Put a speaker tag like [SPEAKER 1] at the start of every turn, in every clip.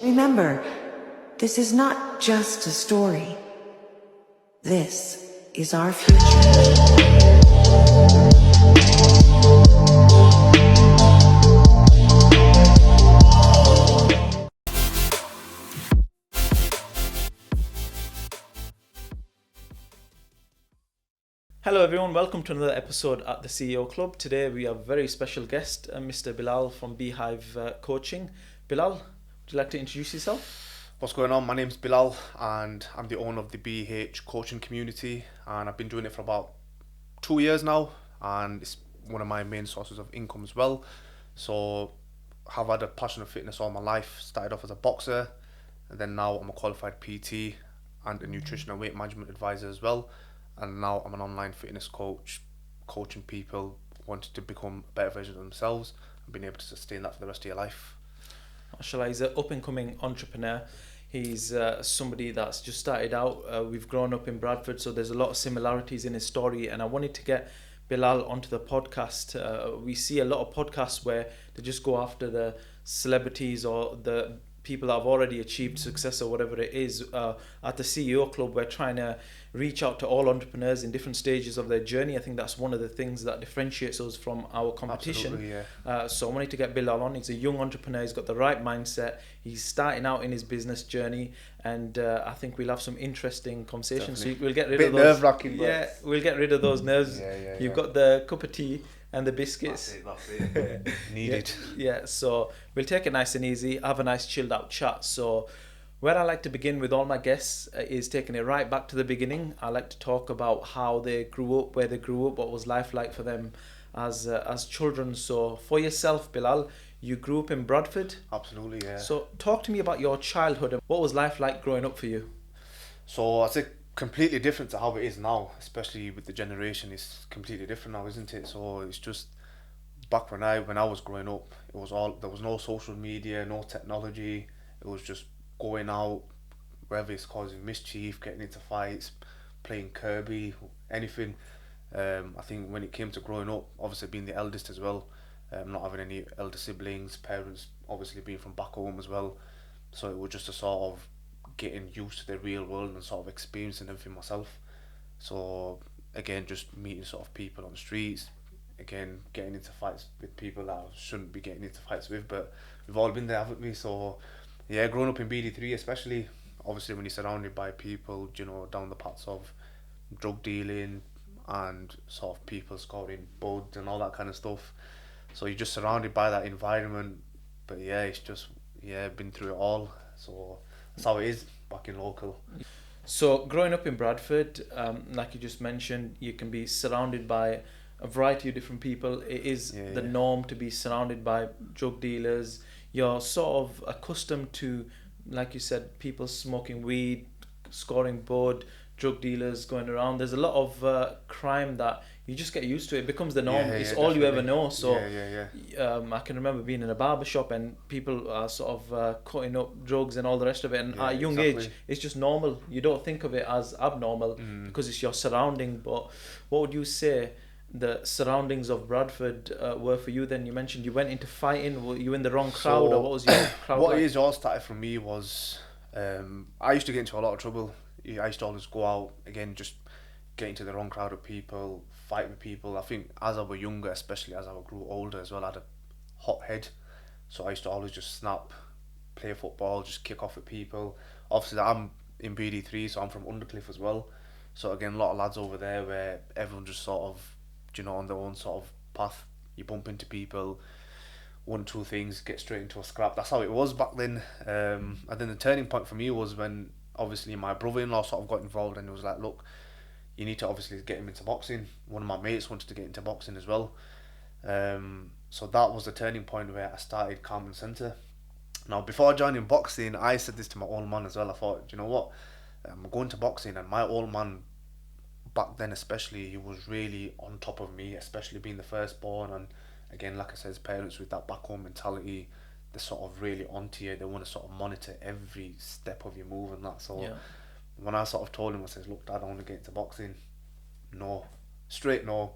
[SPEAKER 1] Remember, this is not just a story. This is our future.
[SPEAKER 2] Hello everyone, welcome to another episode at the CEO Club. Today we have a very special guest, Mr. Bilal from Beehive Coaching. Bilal, would you like to introduce yourself?
[SPEAKER 3] What's going on? My name's Bilal and I'm the owner of the BH coaching community, and I've been doing it for about 2 years now, and it's one of my main sources of income as well. So I've had a passion of fitness all my life. Started off as a boxer, and then now I'm a qualified PT and a nutrition and weight management advisor as well. And now I'm an online fitness coach, coaching people wanting to become a better version of themselves and being able to sustain that for the rest of your life.
[SPEAKER 2] MashaAllah, he's an up-and-coming entrepreneur. He's somebody that's just started out. We've grown up in Bradford, so there's a lot of similarities in his story, and I wanted to get Bilal onto the podcast. We see a lot of podcasts where they just go after the celebrities or the people that have already achieved success or whatever it is. At the CEO Club, we're trying to reach out to all entrepreneurs in different stages of their journey. I think that's one of the things that differentiates us from our competition.
[SPEAKER 3] Absolutely, yeah.
[SPEAKER 2] So I wanted to get Bilal on. He's a young entrepreneur. He's got the right mindset. He's starting out in his business journey, and I think we'll have some interesting conversations.
[SPEAKER 3] Definitely.
[SPEAKER 2] So we'll get rid
[SPEAKER 3] Bit
[SPEAKER 2] of those.
[SPEAKER 3] nerve-wracking, but
[SPEAKER 2] Yeah, we'll get rid of those nerves. You've got the cup of tea and the biscuits.
[SPEAKER 3] That's it. Needed.
[SPEAKER 2] Yeah, so we'll take it nice and easy, have a nice chilled out chat. So where I like to begin with all my guests is taking it right back to the beginning. I like to talk about how they grew up, where they grew up, what was life like for them as children. So for yourself, Bilal, you grew up in Bradford.
[SPEAKER 3] Absolutely, yeah.
[SPEAKER 2] So talk to me about your childhood and what was life like growing up for you?
[SPEAKER 3] So I'd say completely different to how it is now, especially with the generation. It's completely different now, isn't it? So it's just back when I was growing up, there was no social media, no technology. It was just going out, whether it's causing mischief, getting into fights, playing Kirby, anything. I think when it came to growing up, obviously being the eldest as well, not having any elder siblings, parents obviously being from back home as well. So it was just a sort of getting used to the real world and sort of experiencing everything myself. So again, just meeting sort of people on the streets, again getting into fights with people that I shouldn't be getting into fights with, but we've all been there, haven't we? So yeah, growing up in BD3 especially, obviously when you're surrounded by people, down the paths of drug dealing and sort of people scoring buds and all that kind of stuff. So you're just surrounded by that environment. But yeah, it's just, been through it all. So that's how it is back in local.
[SPEAKER 2] So growing up in Bradford, like you just mentioned, you can be surrounded by a variety of different people. It is the norm to be surrounded by drug dealers. You're sort of accustomed to, like you said, people smoking weed, scoring bud, drug dealers going around. There's a lot of crime that you just get used to. It becomes the norm. It's all you ever know. So I can remember being in a barber shop and people are sort of cutting up drugs and all the rest of it. And at a young age, it's just normal. You don't think of it as abnormal because it's your surrounding. But what would you say the surroundings of Bradford were for you then? You mentioned you went into fighting. Were you in the wrong crowd, or what was your crowd
[SPEAKER 3] What
[SPEAKER 2] like?
[SPEAKER 3] it all started for me was, I used to get into a lot of trouble. I used to always go out, again, just get into the wrong crowd of people, fight with people. I think as I was younger, especially as I grew older as well, I had a hot head. So I used to always just snap, play football, just kick off with people. Obviously I'm in BD3, so I'm from Undercliff as well. So again, a lot of lads over there where everyone just sort of, on their own sort of path. You bump into people, one, two things, get straight into a scrap. That's how it was back then. And then the turning point for me was when obviously my brother-in-law sort of got involved, and it was like, look, you need to obviously get him into boxing. One of my mates wanted to get into boxing as well. So that was the turning point where I started Calm Centre. Now, before joining boxing, I said this to my old man as well. I thought, you know what, I'm going to boxing, and my old man back then especially, he was really on top of me, especially being the firstborn. And again, like I said, his parents with that back home mentality, they're sort of really onto you. They want to sort of monitor every step of your move and that. So when I sort of told him, I said, look Dad, I want to get into boxing. No, straight no.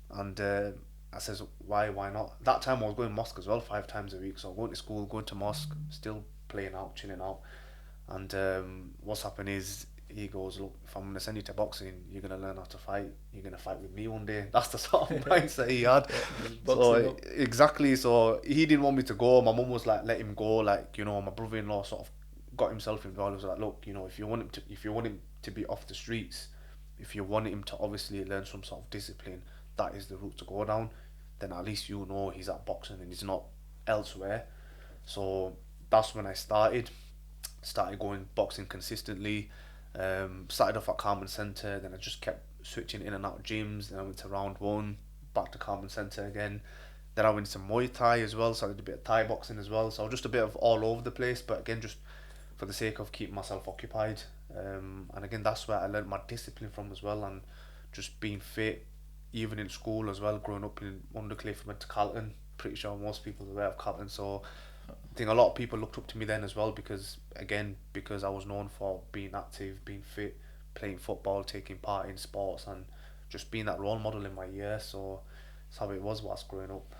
[SPEAKER 3] And I says, why not? That time I was going to mosque as well 5 times a week. So going to school, going to mosque, still playing out, chilling out. And what's happened is he goes, look, if I'm gonna send you to boxing, you're gonna learn how to fight. You're gonna fight with me one day. That's the sort of mindset he had.
[SPEAKER 2] Just
[SPEAKER 3] So
[SPEAKER 2] boxing up.
[SPEAKER 3] exactly. So he didn't want me to go. My mum was like, let him go. Like, you know, my brother-in-law sort of got himself involved. He was like, look, you know, if you want him to be off the streets, if you want him to obviously learn some sort of discipline, that is the route to go down. Then at least you know he's at boxing and he's not elsewhere. So that's when I started going boxing consistently. Started off at Carmen Centre, then I just kept switching in and out of gyms. Then I went to round one, back to Carmen Centre again. Then I went to Muay Thai as well, so I did a bit of Thai boxing as well. So I was just a bit of all over the place, but again, just for the sake of keeping myself occupied. And again, that's where I learned my discipline from as well, and just being fit, even in school as well. Growing up in Undercliff, went to Carlton. Pretty sure most people are aware of Carlton, so I think a lot of people looked up to me then as well because I was known for being active, being fit, playing football, taking part in sports, and just being that role model in my year. So that's how it was whilst growing up.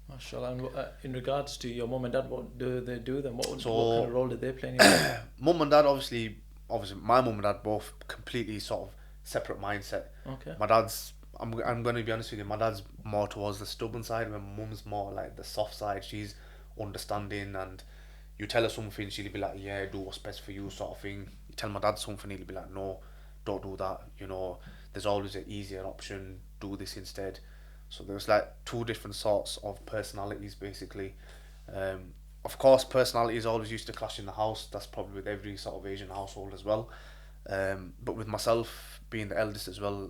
[SPEAKER 2] Mashallah. And in regards to your mum and dad, what do they do then? What
[SPEAKER 3] So
[SPEAKER 2] kind of role did they play in your life?
[SPEAKER 3] mum and dad, obviously, my mum and dad both completely sort of separate mindset.
[SPEAKER 2] Okay.
[SPEAKER 3] My dad's, I'm going to be honest with you, my dad's more towards the stubborn side, and my mum's more like the soft side. She's understanding, and you tell her something, she'll be like, yeah, do what's best for you, sort of thing. You tell my dad something, he'll be like, no, don't do that. You know, there's always an easier option. Do this instead. So there's like two different sorts of personalities, basically. Of course, personalities always used to clash in the house. That's probably with every sort of Asian household as well. But with myself being the eldest as well,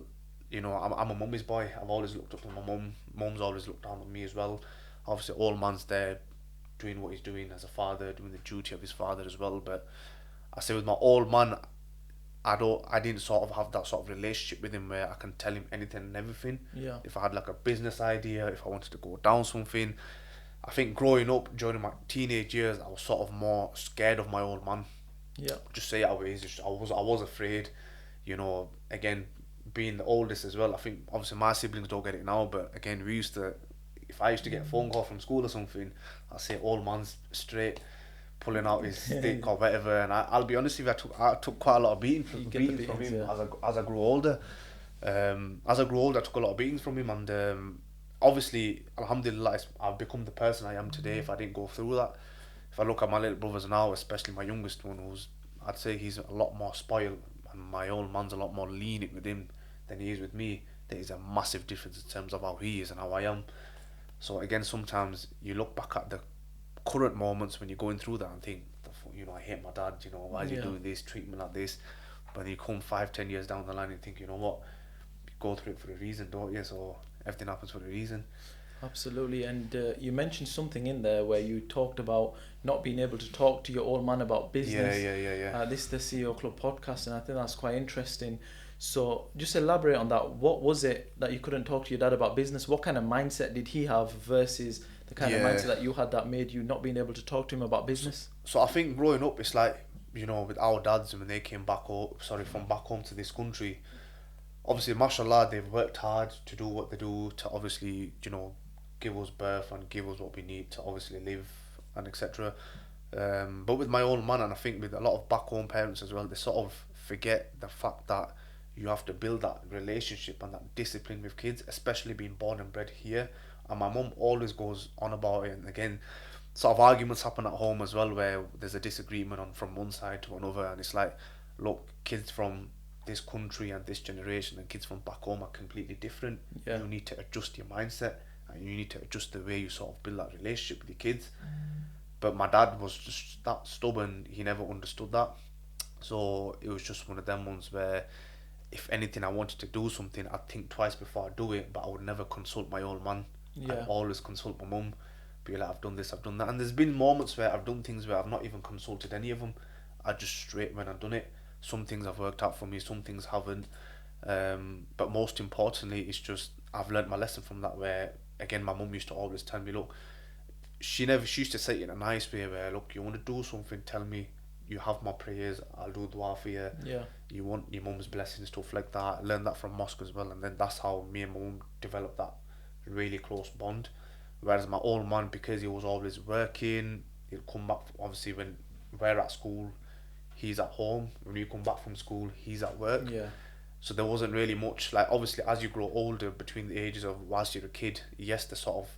[SPEAKER 3] you know, I'm a mummy's boy. I've always looked up to my mum. Mum's always looked down on me as well. Obviously, old man's there doing what he's doing as a father, doing the duty of his father as well. But I say with my old man, I didn't sort of have that sort of relationship with him where I can tell him anything and everything.
[SPEAKER 2] Yeah.
[SPEAKER 3] If I had like a business idea, if I wanted to go down something, I think growing up during my teenage years, I was sort of more scared of my old man.
[SPEAKER 2] Yeah.
[SPEAKER 3] Just say it how it is. I was afraid. You know, again, being the oldest as well. I think obviously my siblings don't get it now, but again, if I used to get a phone call from school or something, I'd say old man's straight pulling out his stick or whatever. And I'll be honest with you, I took quite a lot of beatings from him
[SPEAKER 2] yeah.
[SPEAKER 3] as I grew older. I took a lot of beatings from him, and obviously, alhamdulillah, I've become the person I am today. If I didn't go through that, if I look at my little brothers now, especially my youngest one, I'd say he's a lot more spoiled, and my old man's a lot more lenient with him than he is with me. There is a massive difference in terms of how he is and how I am. So again, sometimes you look back at the current moments when you're going through that and think, you know, I hate my dad, you know, why is he doing this, treating me like this? But then you come 5-10 years down the line and think, you know what, you go through it for a reason, don't you? So everything happens for a reason.
[SPEAKER 2] Absolutely. And you mentioned something in there where you talked about not being able to talk to your old man about business.
[SPEAKER 3] Yeah.
[SPEAKER 2] This is the CEO Club podcast, and I think that's quite interesting. So just elaborate on that. What was it that you couldn't talk to your dad about business? What kind of mindset did he have versus the kind of mindset that you had that made you not being able to talk to him about business?
[SPEAKER 3] So I think growing up, it's like, you know, with our dads, when they came from back home to this country, obviously, mashallah, they've worked hard to do what they do, to obviously, you know, give us birth and give us what we need to obviously live and etc. But with my old man, and I think with a lot of back home parents as well, they sort of forget the fact that you have to build that relationship and that discipline with kids, especially being born and bred here. And my mum always goes on about it, and again, sort of arguments happen at home as well where there's a disagreement from one side to another, and it's like, look, kids from this country and this generation and kids from back home are completely different.
[SPEAKER 2] Yeah.
[SPEAKER 3] You need to adjust your mindset, and you need to adjust the way you sort of build that relationship with your kids. But my dad was just that stubborn, he never understood that. So it was just one of them ones where if anything, I wanted to do something, I'd think twice before I do it, but I would never consult my old man.
[SPEAKER 2] Yeah.
[SPEAKER 3] I'd always consult my mum, be like, I've done this, I've done that. And there's been moments where I've done things where I've not even consulted any of them. I just straight went and done it. Some things have worked out for me, some things haven't. But most importantly, it's just I've learnt my lesson from that, where again, my mum used to always tell me, look, she used to say it in a nice way where, look, you want to do something, tell me, you have my prayers, I'll do dua for you.
[SPEAKER 2] Yeah.
[SPEAKER 3] You want your mum's blessings, stuff like that. I learned that from mosque as well, and then that's how me and my mum developed that really close bond. Whereas my old man, because he was always working, he'd come back, obviously when we're at school, he's at home. When you come back from school, he's at work.
[SPEAKER 2] Yeah.
[SPEAKER 3] So there wasn't really much, like, obviously as you grow older, between the ages of whilst you're a kid, yes, they sort of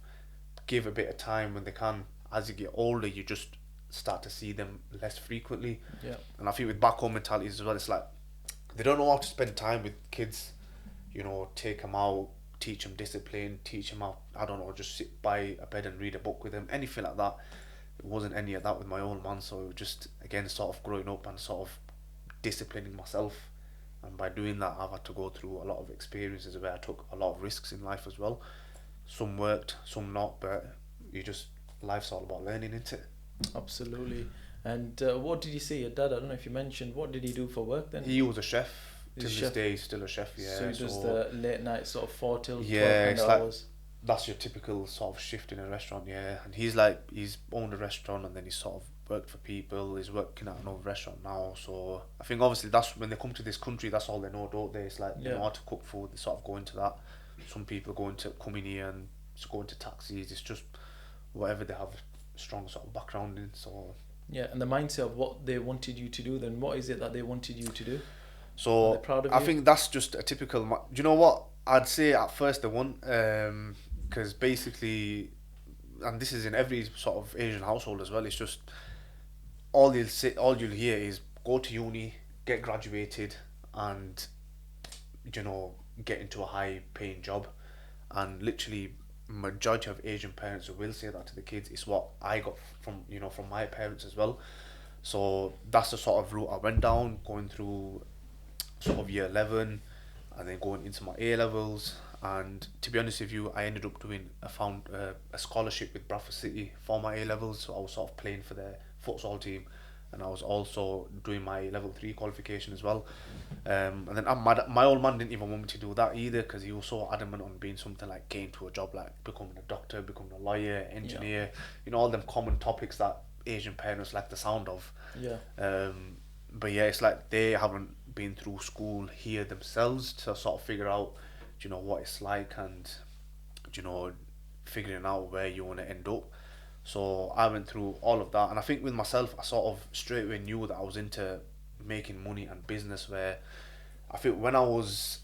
[SPEAKER 3] give a bit of time when they can. As you get older, you just start to see them less frequently.
[SPEAKER 2] Yeah.
[SPEAKER 3] And I think with back home mentalities as well, it's like they don't know how to spend time with kids. You know, take them out, teach them discipline, teach them how, I don't know, just sit by a bed and read a book with them, anything like that. It wasn't any of that with my old man, so it was just, again, sort of growing up and sort of disciplining myself. And by doing that, I've had to go through a lot of experiences where I took a lot of risks in life as well. Some worked, some not, but you just, life's all about learning, isn't it?
[SPEAKER 2] Absolutely. And what did you say your dad, I don't know if you mentioned, what did he do for work then?
[SPEAKER 3] He was a chef.
[SPEAKER 2] He's
[SPEAKER 3] To
[SPEAKER 2] a
[SPEAKER 3] this
[SPEAKER 2] chef.
[SPEAKER 3] day, he's still a chef, yeah.
[SPEAKER 2] So he does the late night sort of 4 till 12
[SPEAKER 3] Yeah,
[SPEAKER 2] kind
[SPEAKER 3] it's
[SPEAKER 2] of
[SPEAKER 3] like,
[SPEAKER 2] hours.
[SPEAKER 3] that's your typical sort of shift in a restaurant, yeah. And he's like, he's owned a restaurant and then he's sort of worked for people. He's working at another restaurant now. So I think obviously that's when they come to this country, that's all they know, don't they? It's like they know how to cook food. They sort of go into that. Some people come in here and just go into taxis. It's just whatever they have strong sort of background in. So
[SPEAKER 2] Yeah, and the mindset of what they wanted you to do, then what is it that they wanted you to do? Are
[SPEAKER 3] So
[SPEAKER 2] they proud of
[SPEAKER 3] I
[SPEAKER 2] you?
[SPEAKER 3] think that's just a typical. Do you know what? I'd say at first they won, because basically, and this is in every sort of Asian household as well. It's just all you'll hear is go to uni, get graduated, and get into a high paying job, and literally majority of Asian parents who will say that to the kids. It's what I got from my parents as well. So that's the sort of route I went down, going through sort of year 11 and then going into my A levels. And to be honest with you, I ended up doing a scholarship with Bradford City for my A levels. So I was sort of playing for their futsal team, and I was also doing my level 3 qualification as well. And then my old man didn't even want me to do that either, because he was so adamant on being something like getting to a job like becoming a doctor, becoming a lawyer, engineer, all them common topics that Asian parents like the sound of.
[SPEAKER 2] Yeah.
[SPEAKER 3] But yeah, it's like they haven't been through school here themselves to sort of figure out, what it's like, and figuring out where you want to end up. So I went through all of that, and I think with myself, I sort of straight away knew that I was into making money and business. Where I think when I was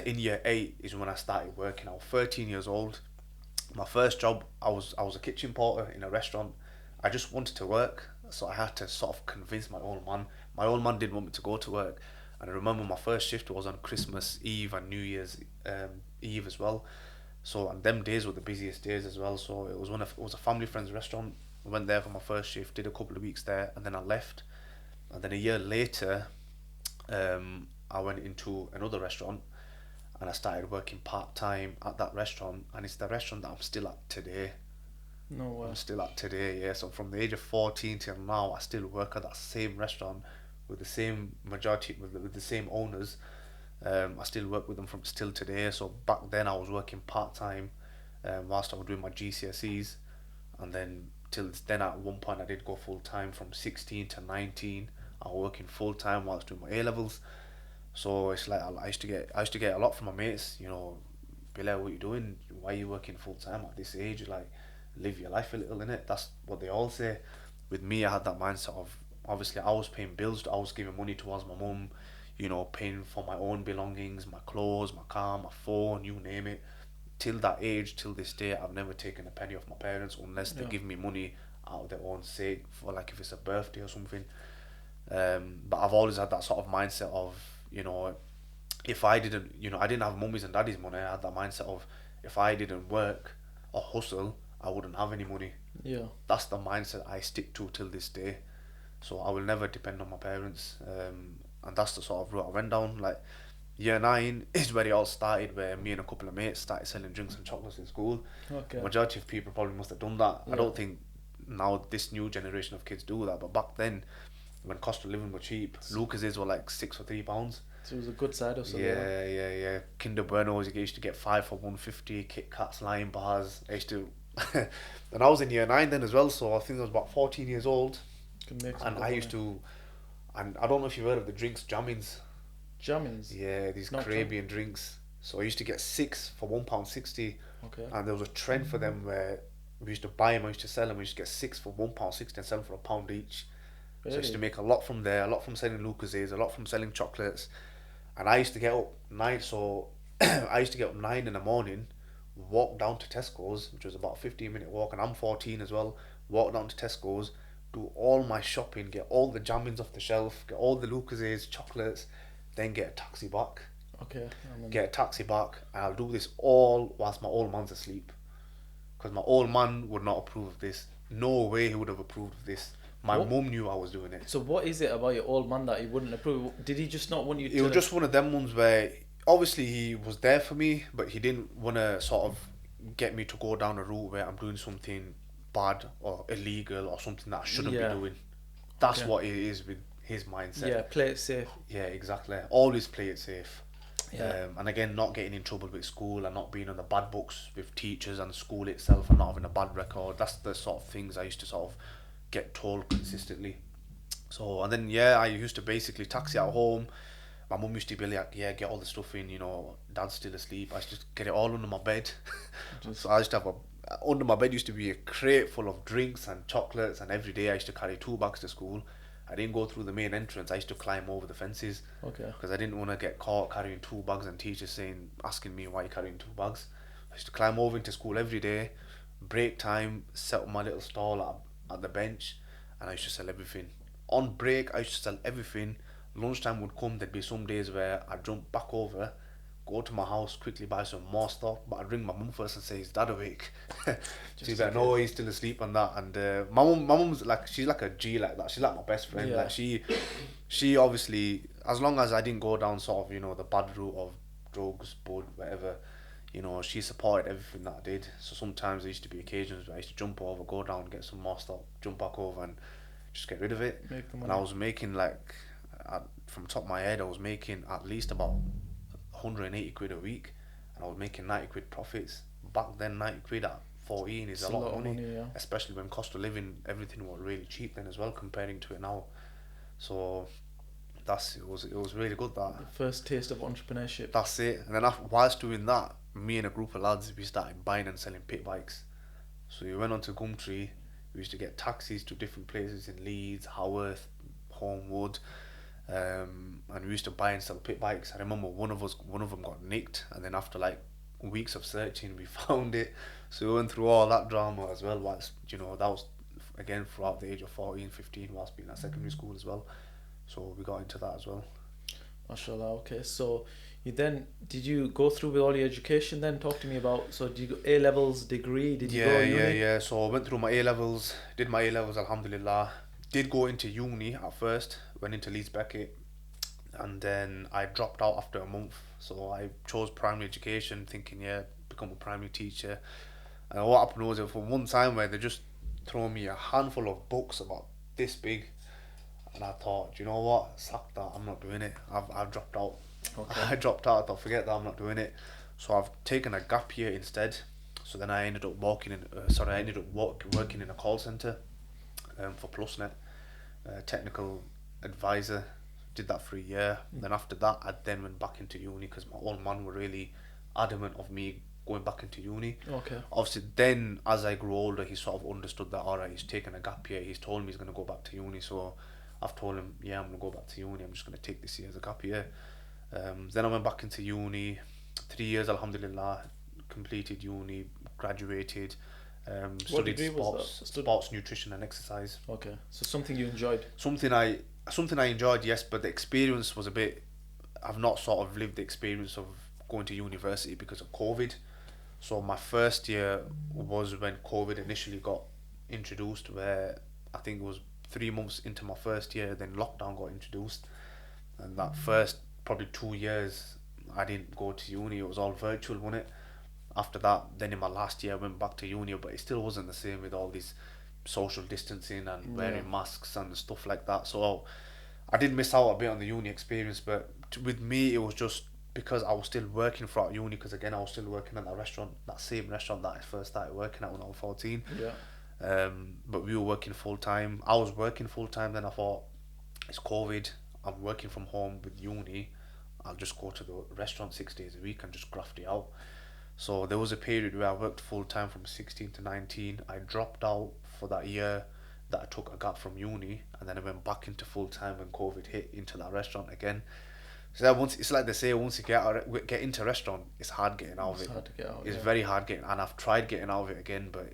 [SPEAKER 3] in year 8 is when I started working. I was 13 years old. My first job, I was a kitchen porter in a restaurant. I just wanted to work, so I had to sort of convince my old man. My old man didn't want me to go to work, and I remember my first shift was on Christmas Eve and New Year's Eve as well. So, and them days were the busiest days as well. So it was a family friend's restaurant. I went there for my first shift, did a couple of weeks there, and then I left. And then a year later, I went into another restaurant, and I started working part time at that restaurant. And it's the restaurant that I'm still at today.
[SPEAKER 2] No way.
[SPEAKER 3] I'm still at today, yeah. So from the age of 14 till now, I still work at that same restaurant with the same with the same owners. I still work with them from still today. So back then I was working part time, whilst I was doing my GCSEs, and then till then at one point I did go full time from 16 to 19. I was working full time whilst doing my A levels. So it's like I used to get a lot from my mates. Bilal, what you doing? Why are you working full time at this age? Like, live your life a little, innit? That's what they all say. With me, I had that mindset of, obviously I was paying bills. I was giving money towards my mum, paying for my own belongings, my clothes, my car, my phone, you name it. Till that age, till this day, I've never taken a penny off my parents unless they give me money out of their own sake for, like, if it's a birthday or something. But I've always had that sort of mindset of, if I didn't, I didn't have mummies and daddy's money. I had that mindset of, if I didn't work or hustle, I wouldn't have any money.
[SPEAKER 2] Yeah.
[SPEAKER 3] That's the mindset I stick to till this day. So I will never depend on my parents. And that's the sort of route I went down. Like, year 9 is where it all started, where me and a couple of mates started selling drinks and chocolates in school.
[SPEAKER 2] Okay.
[SPEAKER 3] Majority of people probably must have done that.
[SPEAKER 2] Yeah.
[SPEAKER 3] I don't think now this new generation of kids do that, but back then, when cost of living were cheap, Lucas's were like £6 for £3.
[SPEAKER 2] So it was a good side of something.
[SPEAKER 3] Yeah. Kinder Buenos, you used to get 5 for £1.50. Kit Kats, Lion Bars. I used to, and I was in year 9 then as well, so I think I was about 14 years old.
[SPEAKER 2] Could make some
[SPEAKER 3] And
[SPEAKER 2] good
[SPEAKER 3] I used
[SPEAKER 2] money.
[SPEAKER 3] to, and I don't know if you've heard of the drinks, Jammins.
[SPEAKER 2] Jammins.
[SPEAKER 3] Yeah, these
[SPEAKER 2] Not
[SPEAKER 3] Caribbean drinks. So I used to get 6 for £1.60.
[SPEAKER 2] Okay.
[SPEAKER 3] And there was a trend for them where we used to buy them, I used to sell them. We used to get 6 for £1.60 and sell them for £1 each. So I used to
[SPEAKER 2] Really?
[SPEAKER 3] make a lot from there, a lot from selling Lucas's, a lot from selling chocolates. And I used to get up nine, so I used to get up 9 in the morning, walk down to Tesco's, which was about a 15-minute walk, and I'm 14 as well. Walk down to Tesco's, do all my shopping, get all the jammings off the shelf, get all the Lucas's, chocolates, then get a taxi back.
[SPEAKER 2] Okay.
[SPEAKER 3] Get a taxi back, and I'll do this all whilst my old man's asleep. Because my old man would not approve of this. No way he would have approved of this. My
[SPEAKER 2] What?
[SPEAKER 3] mum knew I was doing it.
[SPEAKER 2] So what is it about your old man that he wouldn't approve? Did he just not want you
[SPEAKER 3] It
[SPEAKER 2] to?
[SPEAKER 3] was just one of them ones where obviously he was there for me, but he didn't want to sort of get me to go down a route where I'm doing something bad or illegal or something that I shouldn't
[SPEAKER 2] Yeah.
[SPEAKER 3] be doing. That's
[SPEAKER 2] Okay.
[SPEAKER 3] what it is with his mindset.
[SPEAKER 2] Yeah, play it safe.
[SPEAKER 3] Yeah, exactly. Always play it safe.
[SPEAKER 2] Yeah.
[SPEAKER 3] And again, not getting in trouble with school and not being on the bad books with teachers and school itself and not having a bad record. That's the sort of things I used to sort of get told consistently. So, and then, yeah, I used to basically taxi at home. My mum used to be like, yeah, get all the stuff in, dad's still asleep. I used to just get it all under my bed. So I used to have under my bed used to be a crate full of drinks and chocolates, and every day I used to carry 2 bags to school. I didn't go through the main entrance. I used to climb over the fences
[SPEAKER 2] Okay.
[SPEAKER 3] because I didn't want to get caught carrying 2 bags and teachers asking me why you're carrying 2 bags. I used to climb over into school every day, break time, set up my little stall at the bench, and I used to sell everything. On break, I used to sell everything. Lunchtime would come, there'd be some days where I'd jump back over, go to my house, quickly buy some more stuff, but I'd ring my mum first and say, is dad awake? She's like, no, he's still asleep and that. And my mum's like, she's like a G like that. She's like my best friend.
[SPEAKER 2] Yeah.
[SPEAKER 3] Like she obviously, as long as I didn't go down sort of, the bad route of drugs, bud, whatever, she supported everything that I did. So sometimes there used to be occasions where I used to jump over, go down, get some more stuff, jump back over and just get rid of it.
[SPEAKER 2] Make the
[SPEAKER 3] And
[SPEAKER 2] money.
[SPEAKER 3] I was making from top of my head, I was making at least about 180 quid a week, and I was making 90 quid profits. Back then, 90 quid at 14 is
[SPEAKER 2] It's
[SPEAKER 3] a lot of money,
[SPEAKER 2] yeah.
[SPEAKER 3] especially when cost of living, everything was really cheap then as well, comparing to it now. So it was really good that.
[SPEAKER 2] First taste of entrepreneurship.
[SPEAKER 3] That's it. And then whilst doing that, me and a group of lads, we started buying and selling pit bikes. So we went on to Gumtree. We used to get taxis to different places in Leeds, Haworth, Homewood, and we used to buy and sell pit bikes. I remember one of them got nicked, and then after like weeks of searching, we found it. So we went through all that drama as well. Whilst that was again throughout the age of 14, 15, whilst being at secondary school as well. So we got into that as well.
[SPEAKER 2] Mashallah. Okay, so did you go through with all your education then? Talk to me about, so did you go A levels, degree, did you go uni?
[SPEAKER 3] Yeah. So I went through my A levels, did my A levels, alhamdulillah. Did go into uni at first, went into Leeds Beckett, and then I dropped out after a month. So I chose primary education, thinking, become a primary teacher. And what happened was, for one time where they just throw me a handful of books about this big, and I thought, you know what, sack that, I'm not doing it. I've dropped out.
[SPEAKER 2] Okay.
[SPEAKER 3] I dropped out. I thought, forget that, I'm not doing it. So I've taken a gap year instead. So then I ended up working in a call center for PlusNet, technical advisor. Did that for a year. Then after that, I then went back into uni because my old man were really adamant of me going back into uni.
[SPEAKER 2] Okay.
[SPEAKER 3] Obviously, then as I grew older, he sort of understood that, alright, he's taken a gap year. He's told me he's going to go back to uni. So I've told him, I'm going to go back to uni. I'm just going to take this year as a gap year. Then I went back into uni. 3 years, alhamdulillah, completed uni, graduated, studied
[SPEAKER 2] degree was that?
[SPEAKER 3] sports nutrition and exercise.
[SPEAKER 2] Okay, so something you enjoyed.
[SPEAKER 3] Something I enjoyed, yes, but the experience was a bit. I've not sort of lived the experience of going to university because of COVID. So my first year was when COVID initially got introduced, where I think it was 3 months into my first year, then lockdown got introduced, and that first probably 2 years I didn't go to uni. It was all virtual, wasn't it? After that, then in my last year I went back to uni, but it still wasn't the same with all these social distancing and wearing masks and stuff like that. So I did miss out a bit on the uni experience, but with me it was just because I was still working throughout uni, because again I was still working at that same restaurant that I first started working at when I was 14. But we were working full time. I was working full time, then I thought, it's COVID, I'm working from home with uni, I'll just go to the restaurant 6 days a week and just graft it out. So there was a period where I worked full time from 16 to 19. I dropped out for that year. that I took a gap from uni, and then I went back into full time when COVID hit into that restaurant again. So that once it's like they say, once you get into restaurant, it's hard getting out of
[SPEAKER 2] It's
[SPEAKER 3] it.
[SPEAKER 2] hard to get out.
[SPEAKER 3] It's
[SPEAKER 2] Yeah.
[SPEAKER 3] very hard getting, and I've tried getting out of it again, but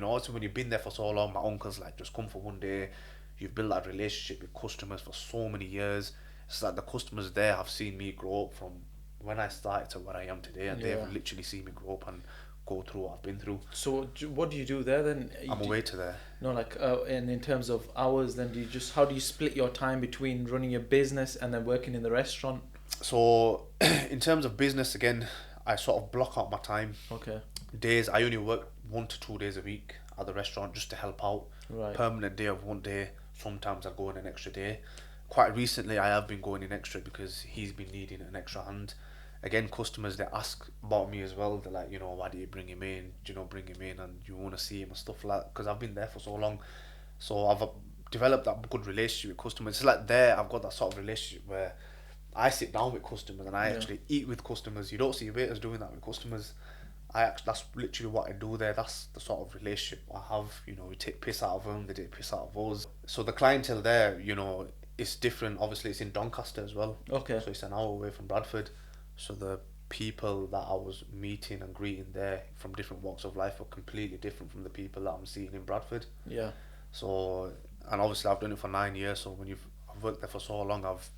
[SPEAKER 3] also when you've been there for so long, my uncle's like, just come for one day. You've built that relationship with customers for so many years. It's like the customers there have seen me grow up from when I started to where I am today, and
[SPEAKER 2] Yeah.
[SPEAKER 3] they've literally seen me grow up and go through what I've been through.
[SPEAKER 2] So what do you do there then?
[SPEAKER 3] I'm away to there.
[SPEAKER 2] No, like, and in terms of hours, then how do you split your time between running your business and then working in the restaurant?
[SPEAKER 3] So, in terms of business, again, I sort of block out my time.
[SPEAKER 2] Okay.
[SPEAKER 3] Days, I only work 1 to 2 days a week at the restaurant just to help out.
[SPEAKER 2] Right.
[SPEAKER 3] Permanent day of one day. Sometimes I go in an extra day. Quite recently, I have been going in extra because he's been needing an extra hand. Again, customers, they ask about me as well. They're like, why do you bring him in? Do bring him in and you want to see him and stuff like that? Because I've been there for so long. So I've developed that good relationship with customers. It's like there, I've got that sort of relationship where I sit down with customers and I actually eat with customers. You don't see waiters doing that with customers. That's literally what I do there. That's the sort of relationship I have. We take piss out of them, they take piss out of us. So the clientele there, it's different. Obviously, it's in Doncaster as well.
[SPEAKER 2] Okay.
[SPEAKER 3] So it's an hour away from Bradford. So the people that I was meeting and greeting there from different walks of life were completely different from the people that I'm seeing in Bradford.
[SPEAKER 2] Yeah.
[SPEAKER 3] So, and obviously I've done it for 9 years. So when I've worked there for so long, I've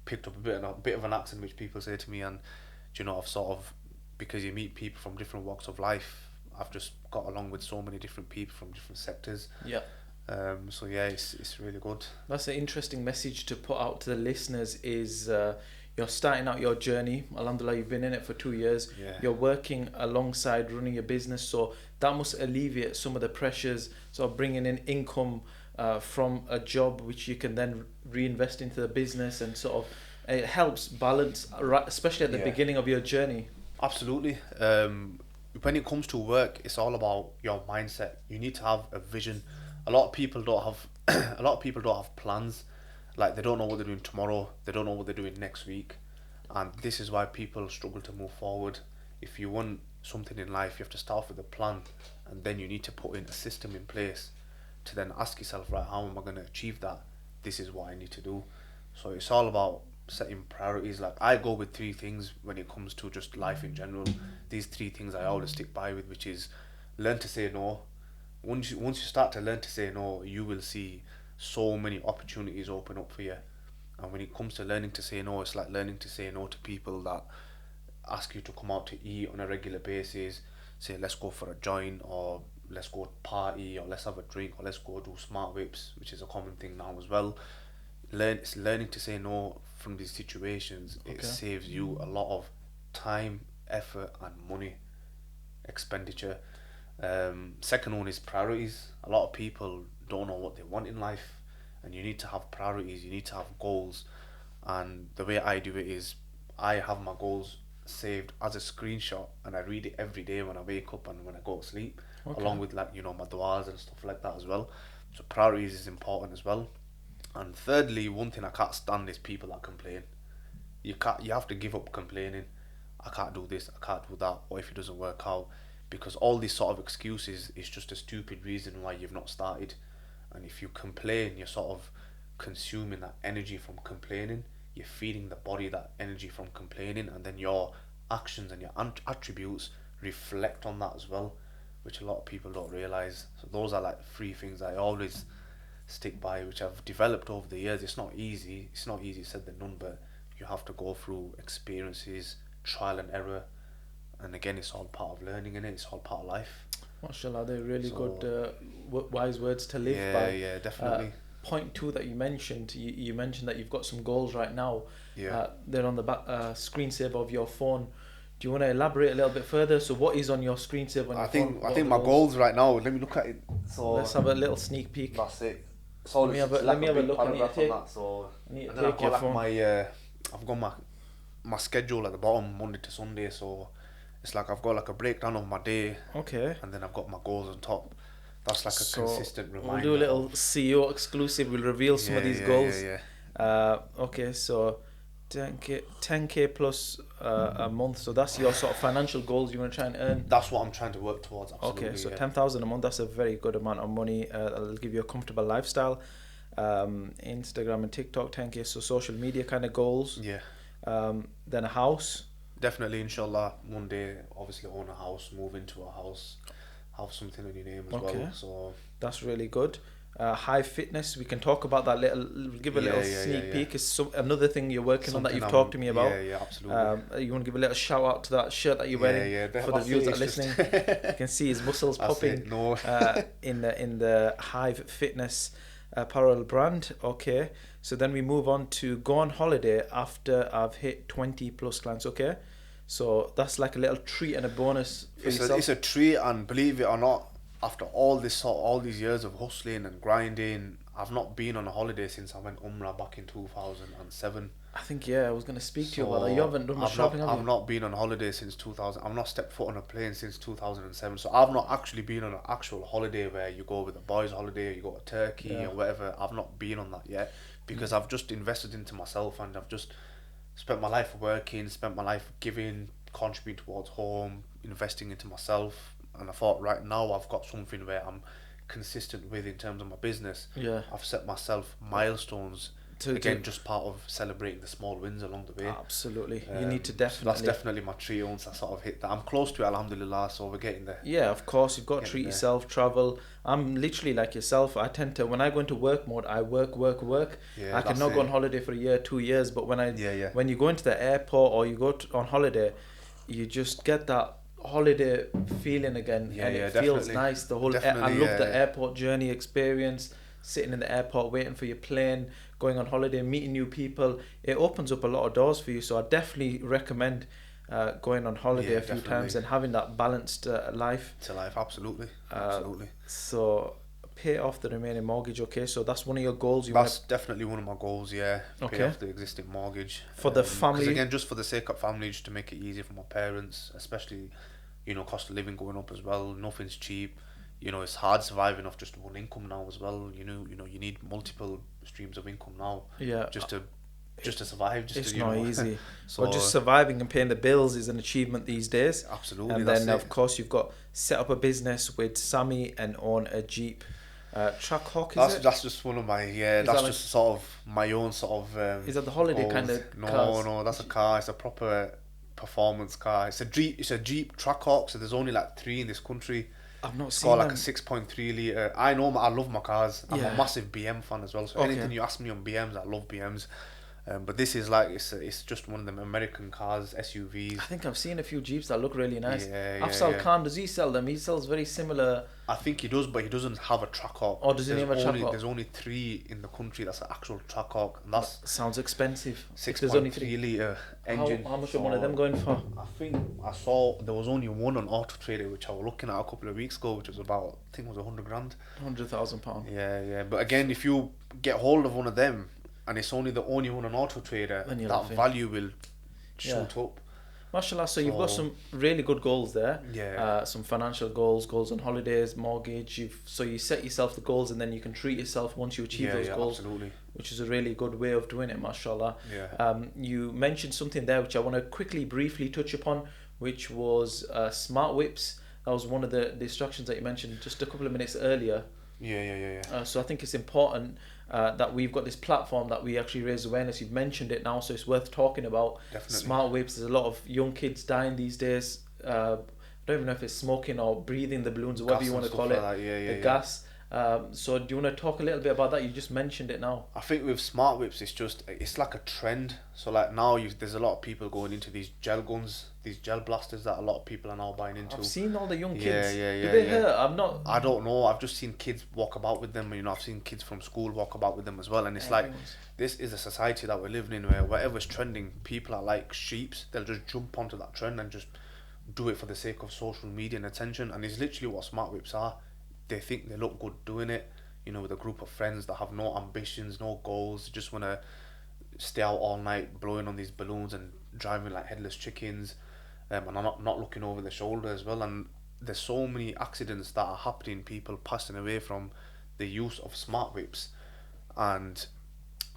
[SPEAKER 3] picked up a bit of an accent, which people say to me, and I've sort of, because you meet people from different walks of life, I've just got along with so many different people from different sectors.
[SPEAKER 2] Yeah.
[SPEAKER 3] So yeah, it's really good.
[SPEAKER 2] That's an interesting message to put out to the listeners is you're starting out your journey. Alhamdulillah, you've been in it for 2 years.
[SPEAKER 3] Yeah.
[SPEAKER 2] You're working alongside running your business. So that must alleviate some of the pressures. So bringing in income from a job which you can then reinvest into the business, and sort of it helps balance, especially at the beginning of your journey.
[SPEAKER 3] Absolutely. When it comes to work, it's all about your mindset. You need to have a vision. A lot of people don't have plans. Like, they don't know what they're doing tomorrow. They don't know what they're doing next week. And this is why people struggle to move forward. If you want something in life, you have to start with a plan, and then you need to put in a system in place to then ask yourself, right, how am I going to achieve that? This is what I need to do. So it's all about setting priorities. Like, I go with 3 things when it comes to just life in general. These 3 things I always stick by with, which is learn to say no. Once you start to learn to say no, you will see so many opportunities open up for you. And when it comes to learning to say no, it's like learning to say no to people that ask you to come out to eat on a regular basis, say let's go for a joint, or let's go party, or let's have a drink, or let's go do smart whips, which is a common thing now as well. It's learning to say no from these situations. It saves you a lot of time, effort and money expenditure. Second one is priorities. A lot of people don't know what they want in life, and you need to have priorities, you need to have goals. And the way I do it is I have my goals saved as a screenshot, and I read it every day when I wake up and when I go to sleep, along with, like, my du'as and stuff like that as well. So priorities is important as well. And thirdly, one thing I can't stand is people that complain. You have to give up complaining. I can't do this, I can't do that, or if it doesn't work out, because all these sort of excuses is just a stupid reason why you've not started. And if you complain, you're sort of consuming that energy from complaining. You're feeding the body that energy from complaining, and then your actions and your attributes reflect on that as well, which a lot of people don't realise. So those are like 3 things I always stick by, which I've developed over the years. It's not easy said than done, but you have to go through experiences, trial and error, and again, it's all part of learning, and it's all part of life.
[SPEAKER 2] MashaAllah, they're really good wise words to live by.
[SPEAKER 3] Yeah, definitely.
[SPEAKER 2] Point 2 that you mentioned, you mentioned that you've got some goals right now. They're on the back screensaver of your phone. Do you want to elaborate a little bit further? So what is on your screensaver on your phone?
[SPEAKER 3] I think my goals right now, let me look at it. So
[SPEAKER 2] let's have a little sneak peek.
[SPEAKER 3] That's it. So
[SPEAKER 2] let me have a look. I need to take,
[SPEAKER 3] I
[SPEAKER 2] need to take your phone.
[SPEAKER 3] I've got my schedule at the bottom, Monday to Sunday, so it's like I've got like a breakdown of my day.
[SPEAKER 2] Okay.
[SPEAKER 3] And then I've got my goals on top. That's like a consistent reminder.
[SPEAKER 2] We'll do a little CEO exclusive. We'll reveal some of these goals. Okay, so 10k plus a month. So that's your sort of financial goals you want to try and earn.
[SPEAKER 3] That's what I'm trying to work towards. Absolutely.
[SPEAKER 2] Okay, so
[SPEAKER 3] yeah.
[SPEAKER 2] 10,000 a month. That's a very good amount of money. It'll give you a comfortable lifestyle. Instagram and TikTok, 10k. So social media kind of goals.
[SPEAKER 3] Yeah.
[SPEAKER 2] Then a house.
[SPEAKER 3] Definitely, inshallah, one day, obviously own a house, move into a house, have something on your name as
[SPEAKER 2] Okay.
[SPEAKER 3] well. So
[SPEAKER 2] That's really good. High fitness. We can talk about that little. Give a little sneak peek. It's another thing you're working on that you've talked to me about.
[SPEAKER 3] Yeah, absolutely.
[SPEAKER 2] You want to give a little shout out to that shirt that you're wearing for the viewers that are listening. You can see his muscles popping.
[SPEAKER 3] No.
[SPEAKER 2] In the Hive Fitness apparel brand. Okay, so then we move on to go on holiday after I've hit 20 plus clients. Okay, so that's like a little treat and a bonus for yourself.
[SPEAKER 3] It's a treat, and believe it or not, after all these years of hustling and grinding, I've not been on a holiday since I went Umrah back in 2007.
[SPEAKER 2] I think I was going to speak to you about that. You haven't done much shopping, have you?
[SPEAKER 3] I've not been on holiday since 2000. I've not stepped foot on a plane since 2007. So I've not actually been on an actual holiday where you go with the boys' holiday, you go to Turkey or whatever. I've not been on that yet because I've just invested into myself, and I've just spent my life working, spent my life giving, contributing towards home, investing into myself. And I thought, right now I've got something where I'm consistent with in terms of my business.
[SPEAKER 2] Yeah.
[SPEAKER 3] I've set myself milestones. Just part of celebrating the small wins along the way.
[SPEAKER 2] Absolutely. You need to
[SPEAKER 3] So that's definitely my treat once I sort of hit that. I'm close to it, alhamdulillah, so we're getting there.
[SPEAKER 2] Yeah, of course. You've got to treat yourself, travel. I'm literally like yourself. I tend to, when I go into work mode, I work.
[SPEAKER 3] Yeah,
[SPEAKER 2] I cannot go on holiday for a year, 2 years, but when when you go into the airport or you go on holiday, you just get that holiday feeling again, and it feels nice. The whole I love the airport journey experience, sitting in the airport waiting for your plane, going on holiday, meeting new people. It opens up a lot of doors for you, so I definitely recommend going on holiday a few times and having that balanced life.
[SPEAKER 3] It's a life, absolutely.
[SPEAKER 2] So pay off the remaining mortgage. Okay, so that's one of your goals.
[SPEAKER 3] That's definitely one of my goals. Pay off the existing mortgage
[SPEAKER 2] for the family.
[SPEAKER 3] 'Cause again, just for the sake of family, just to make it easier for my parents, especially, cost of living going up as well. Nothing's cheap. It's hard surviving off just one income now as well. You need multiple streams of income now.
[SPEAKER 2] Yeah.
[SPEAKER 3] Just to survive.
[SPEAKER 2] It's not easy. So just surviving and paying the bills is an achievement these days.
[SPEAKER 3] Absolutely.
[SPEAKER 2] And then of course you've got set up a business with Sammy and own a Jeep. Trackhawk,
[SPEAKER 3] that's just one of my that's just sort of my own sort of
[SPEAKER 2] is that the holiday
[SPEAKER 3] goals.
[SPEAKER 2] kind of cars?
[SPEAKER 3] No, that's a car. It's a proper performance car. It's a Jeep Trackhawk. So there's only like 3 in this country.
[SPEAKER 2] I've not
[SPEAKER 3] It's
[SPEAKER 2] seen
[SPEAKER 3] got like
[SPEAKER 2] them.
[SPEAKER 3] a 6.3 litre. I know, I love my cars. I'm a massive BM fan as well. So anything you ask me on BMs, I love BMs. But this is like it's just one of them American cars, SUVs.
[SPEAKER 2] I think I've seen a few Jeeps that look really nice.
[SPEAKER 3] Yeah,
[SPEAKER 2] Afzal Khan, does he sell them? He sells very similar.
[SPEAKER 3] I think he does, but he doesn't have a Trackhawk.
[SPEAKER 2] Oh, does he have a Trackhawk?
[SPEAKER 3] There's only 3 in the country that's an actual Trackhawk, and that
[SPEAKER 2] sounds expensive.
[SPEAKER 3] 6.3 litre engine.
[SPEAKER 2] How much are one of them going for?
[SPEAKER 3] I think I saw there was only one on Auto Trader, which I was looking at a couple of weeks ago, which was about, I think it was £100,000.
[SPEAKER 2] £100,000.
[SPEAKER 3] Yeah. But again, if you get hold of one of them, and it's only the only one on Auto Trader, that value will shoot up.
[SPEAKER 2] Mashallah, so you've got some really good goals there.
[SPEAKER 3] Yeah.
[SPEAKER 2] Some financial goals on holidays, mortgage. You set yourself the goals, and then you can treat yourself once you achieve those goals.
[SPEAKER 3] Absolutely.
[SPEAKER 2] Which is a really good way of doing it, mashallah.
[SPEAKER 3] Yeah.
[SPEAKER 2] You mentioned something there which I want to briefly touch upon, which was smart whips. That was one of the instructions that you mentioned just a couple of minutes earlier.
[SPEAKER 3] Yeah.
[SPEAKER 2] So I think it's important that we've got this platform that we actually raise awareness. You've mentioned it now, so it's worth talking about.
[SPEAKER 3] Definitely.
[SPEAKER 2] Smart whips. There's a lot of young kids dying these days. I don't even know if it's smoking or breathing the balloons or whatever you want to call it.
[SPEAKER 3] Like that.
[SPEAKER 2] Gas. So do you want to talk a little bit about that? You just mentioned it now.
[SPEAKER 3] I think with smart whips, it's like a trend. So like now there's a lot of people going into these gel guns, these gel blasters that a lot of people are now buying into.
[SPEAKER 2] I've seen all the young kids.
[SPEAKER 3] Yeah.
[SPEAKER 2] Do they hurt?
[SPEAKER 3] I don't know. I've just seen kids walk about with them. I've seen kids from school walk about with them as well. And it's like, this is a society that we're living in where whatever's trending, people are like sheeps. They'll just jump onto that trend and just do it for the sake of social media and attention. And it's literally what smart whips are. They think they look good doing it, with a group of friends that have no ambitions, no goals, just want to stay out all night blowing on these balloons and driving like headless chickens, and I'm not looking over the shoulder as well. And there's so many accidents that are happening, people passing away from the use of smart whips, and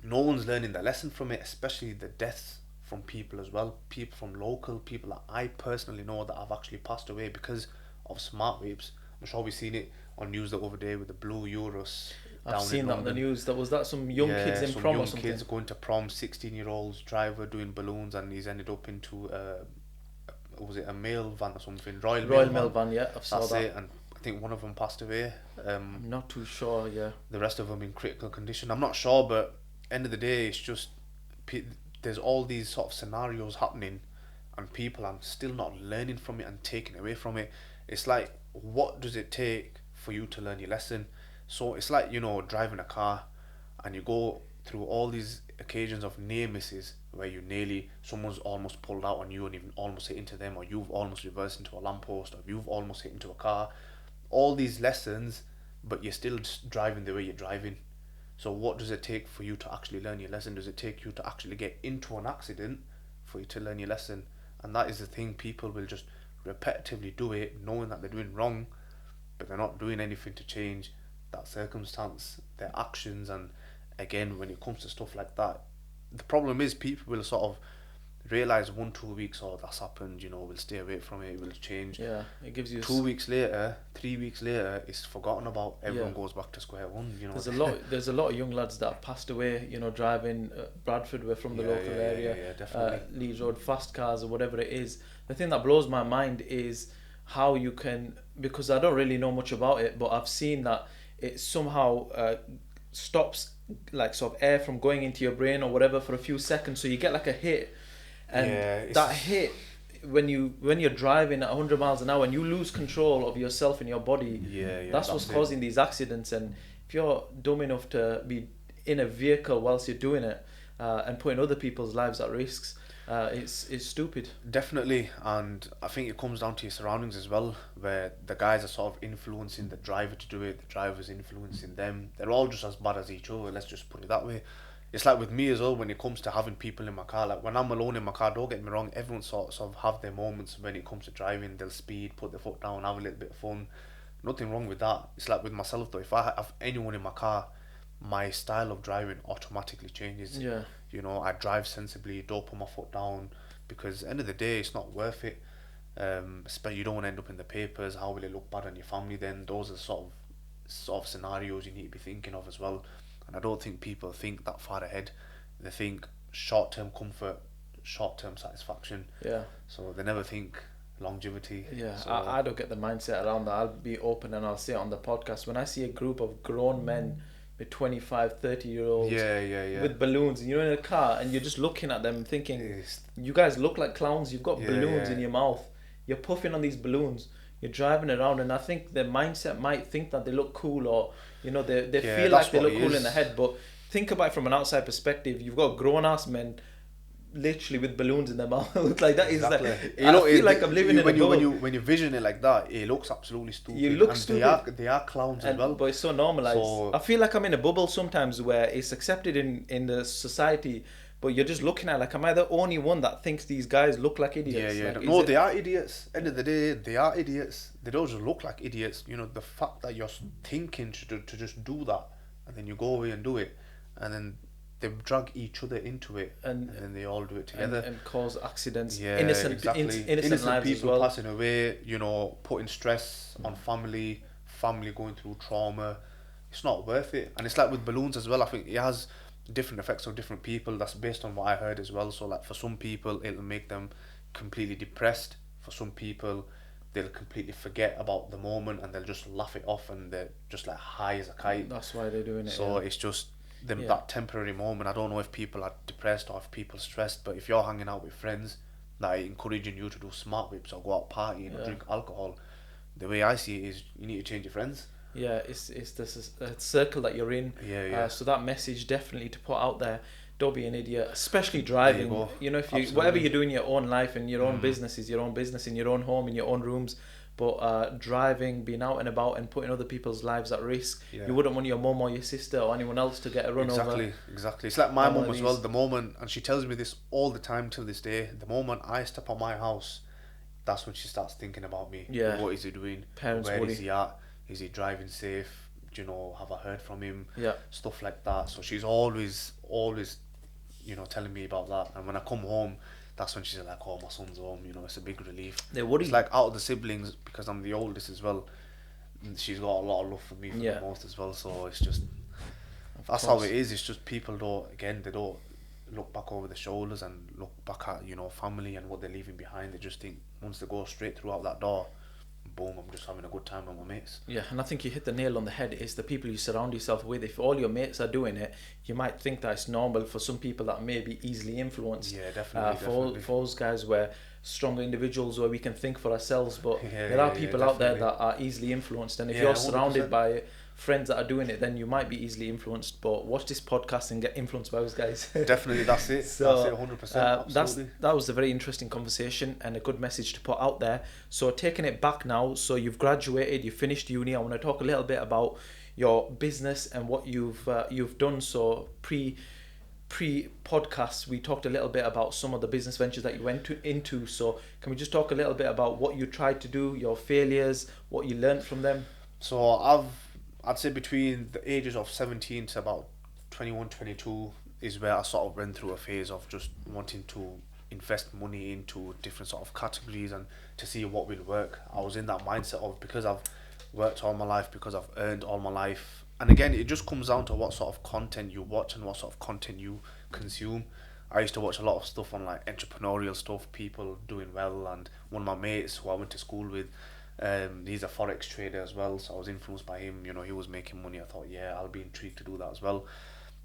[SPEAKER 3] no one's learning the lesson from it, especially the deaths from people as well. People from local, people that I personally know that have actually passed away because of smart vapes. I'm sure we've seen it on news the other day with the blue Euros.
[SPEAKER 2] I've seen that on the news. That some young kids in
[SPEAKER 3] some
[SPEAKER 2] prom
[SPEAKER 3] young
[SPEAKER 2] or something.
[SPEAKER 3] kids going to prom, 16-year-olds driver doing balloons, and he's ended up into was it a mail van or something? Royal
[SPEAKER 2] Mail van, yeah, I've saw
[SPEAKER 3] That's
[SPEAKER 2] that.
[SPEAKER 3] it, and I think one of them passed away.
[SPEAKER 2] I'm not too sure, yeah.
[SPEAKER 3] The rest of them in critical condition. I'm not sure, but end of the day, it's just there's all these sort of scenarios happening, and people are still not learning from it and taking away from it. It's like, what does it take for you to learn your lesson? So it's like, driving a car, and you go through all these occasions of near misses where someone's almost pulled out on you and even almost hit into them, or you've almost reversed into a lamppost, or you've almost hit into a car. All these lessons, but you're still just driving the way you're driving. So what does it take for you to actually learn your lesson? Does it take you to actually get into an accident for you to learn your lesson? And that is the thing. People will just repetitively do it, knowing that they're doing wrong, but they're not doing anything to change that circumstance, their actions. And again, when it comes to stuff like that, the problem is people will sort of realise 1-2 weeks, oh, that's happened, we'll stay away from it, it will change.
[SPEAKER 2] Yeah, it gives you
[SPEAKER 3] 2 weeks later, 3 weeks later, it's forgotten about. Everyone goes back to square one.
[SPEAKER 2] There's a lot of young lads that have passed away, driving Bradford, we're from the local area,
[SPEAKER 3] definitely.
[SPEAKER 2] Leeds Road, fast cars or whatever it is. The thing that blows my mind is how you can, because I don't really know much about it, but I've seen that it somehow stops like sort of air from going into your brain or whatever for a few seconds, so you get like a hit, and that hit, when you're driving at 100 miles an hour and you lose control of yourself and your body, that's what's causing these accidents. And if you're dumb enough to be in a vehicle whilst you're doing it and putting other people's lives at risks, it's stupid.
[SPEAKER 3] Definitely. And I think it comes down to your surroundings as well, where the guys are sort of influencing the driver to do it, the driver's influencing them. They're all just as bad as each other, let's just put it that way. It's like with me as well, when it comes to having people in my car. Like when I'm alone in my car, don't get me wrong, everyone sort of have their moments when it comes to driving. They'll speed, put their foot down, have a little bit of fun. Nothing wrong with that. It's like with myself though, if I have anyone in my car, my style of driving automatically changes.
[SPEAKER 2] Yeah.
[SPEAKER 3] I drive sensibly, don't put my foot down, because at the end of the day, it's not worth it. Especially you don't want to end up in the papers. How will it look bad on your family then? Those are sort of scenarios you need to be thinking of as well. And I don't think people think that far ahead. They think short-term comfort, short-term satisfaction.
[SPEAKER 2] Yeah.
[SPEAKER 3] So they never think longevity.
[SPEAKER 2] Yeah,
[SPEAKER 3] So,
[SPEAKER 2] I don't get the mindset around that. I'll be open and I'll say it on the podcast. When I see a group of grown men with 25, 30-year-olds with balloons, and you're in a car and you're just looking at them thinking, you guys look like clowns. You've got balloons in your mouth. You're puffing on these balloons. You're driving around, and I think their mindset might think that they look cool, or they feel like they look cool in the head. But think about it from an outside perspective. You've got grown-ass men literally with balloons in their mouth. Like that is like, I feel like I'm living in a bubble.
[SPEAKER 3] When you vision it like that, it looks absolutely stupid.
[SPEAKER 2] You look stupid.
[SPEAKER 3] They are clowns as well.
[SPEAKER 2] But it's so normalized.
[SPEAKER 3] So,
[SPEAKER 2] I feel like I'm in a bubble sometimes where it's accepted in the society, but you're just looking at like, am I the only one that thinks these guys look like idiots?
[SPEAKER 3] Yeah.
[SPEAKER 2] Like,
[SPEAKER 3] No, they are idiots. End of the day, they are idiots. They don't just look like idiots. The fact that you're thinking to just do that, and then you go away and do it, and then they drag each other into it, and then they all do it together
[SPEAKER 2] and cause accidents.
[SPEAKER 3] Yeah,
[SPEAKER 2] innocent,
[SPEAKER 3] exactly.
[SPEAKER 2] innocent lives
[SPEAKER 3] people
[SPEAKER 2] as well.
[SPEAKER 3] passing away, putting stress on family going through trauma. It's not worth it. And it's like with balloons as well. I think it has different effects on different people. That's based on what I heard as well. So like for some people, it'll make them completely depressed. For some people, they'll completely forget about the moment and they'll just laugh it off, and they're just like high as a kite.
[SPEAKER 2] That's why they're doing it.
[SPEAKER 3] So it's just that temporary moment. I don't know if people are depressed or if people are stressed, but if you're hanging out with friends that are encouraging you to do smart whips or go out partying or drink alcohol, the way I see it is you need to change your friends.
[SPEAKER 2] Yeah, it's this circle that you're in. So that message definitely to put out there. Don't be an idiot, especially driving. If you
[SPEAKER 3] Absolutely.
[SPEAKER 2] whatever you do in your own life and your own business is your own business, in your own home, in your own rooms. But driving, being out and about and putting other people's lives at risk, you wouldn't want your mum or your sister or anyone else to get a run over.
[SPEAKER 3] Exactly. It's like my mum as well. The moment, and she tells me this all the time till this day, the moment I step on my house, that's when she starts thinking about me.
[SPEAKER 2] Yeah.
[SPEAKER 3] What is he doing?
[SPEAKER 2] Parents
[SPEAKER 3] Where
[SPEAKER 2] worry.
[SPEAKER 3] is he at? Is he driving safe? Have I heard from him?
[SPEAKER 2] Yeah.
[SPEAKER 3] Stuff like that. So she's always telling me about that. And when I come home, that's when she's like, oh, my son's home, it's a big relief.
[SPEAKER 2] They worry.
[SPEAKER 3] It's like out of the siblings, because I'm the oldest as well, she's got a lot of love for me for
[SPEAKER 2] Yeah.
[SPEAKER 3] the most as well. So it's just, that's
[SPEAKER 2] course.
[SPEAKER 3] how it is. It's just people they don't look back over the shoulders and look back at, family and what they're leaving behind. They just think once they go straight through out that door, boom, I'm just having a good time with my mates.
[SPEAKER 2] Yeah, and I think you hit the nail on the head. It's the people you surround yourself with. If all your mates are doing it, you might think that it's normal. For some people that may be easily influenced.
[SPEAKER 3] Yeah, definitely.
[SPEAKER 2] For us guys, we're stronger individuals where we can think for ourselves, but
[SPEAKER 3] Yeah,
[SPEAKER 2] there are
[SPEAKER 3] yeah,
[SPEAKER 2] people
[SPEAKER 3] yeah,
[SPEAKER 2] out there
[SPEAKER 3] definitely.
[SPEAKER 2] that are easily influenced, and if
[SPEAKER 3] Yeah,
[SPEAKER 2] you're surrounded
[SPEAKER 3] 100%.
[SPEAKER 2] by friends that are doing it, then you might be easily influenced. But watch this podcast and get influenced by those guys.
[SPEAKER 3] Definitely, that's it.
[SPEAKER 2] So,
[SPEAKER 3] that's it, 100%. Absolutely.
[SPEAKER 2] that was a very interesting conversation and a good message to put out there. So taking it back now, so you've graduated, you finished uni. I want to talk a little bit about your business and what you've done. So pre podcast, we talked a little bit about some of the business ventures that you went into. So can we just talk a little bit about what you tried to do, your failures, what you learned from them?
[SPEAKER 3] So I'd say between the ages of 17 to about 21, 22 is where I sort of went through a phase of just wanting to invest money into different sort of categories and to see what will work. I was in that mindset of, because I've worked all my life, because I've earned all my life. And again, it just comes down to what sort of content you watch and what sort of content you consume. I used to watch a lot of stuff on like entrepreneurial stuff, people doing well, and one of my mates who I went to school with, he's a forex trader as well, so I was influenced by him. He was making money. I thought, yeah, I'll be intrigued to do that as well.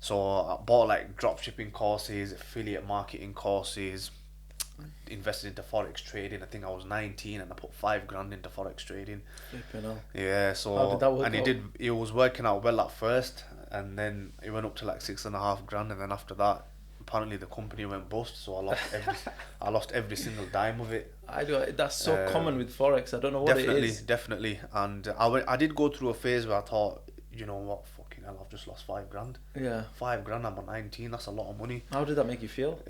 [SPEAKER 3] So I bought like drop shipping courses, affiliate marketing courses, invested into forex trading. I think I was 19 and I put $5,000 into forex trading.
[SPEAKER 2] Flipping hell.
[SPEAKER 3] Yeah, so
[SPEAKER 2] How did that work
[SPEAKER 3] and
[SPEAKER 2] out?
[SPEAKER 3] it was working out well at first, and then it went up to like $6,500, and then after that, apparently the company went bust. So I lost every single dime of it.
[SPEAKER 2] That's so common with forex. I don't know what it is.
[SPEAKER 3] Definitely. And I did go through a phase where I thought, you know what, fucking hell, I've just lost $5,000.
[SPEAKER 2] Yeah.
[SPEAKER 3] $5,000. I'm 19. That's a lot of money.
[SPEAKER 2] How did that make you feel?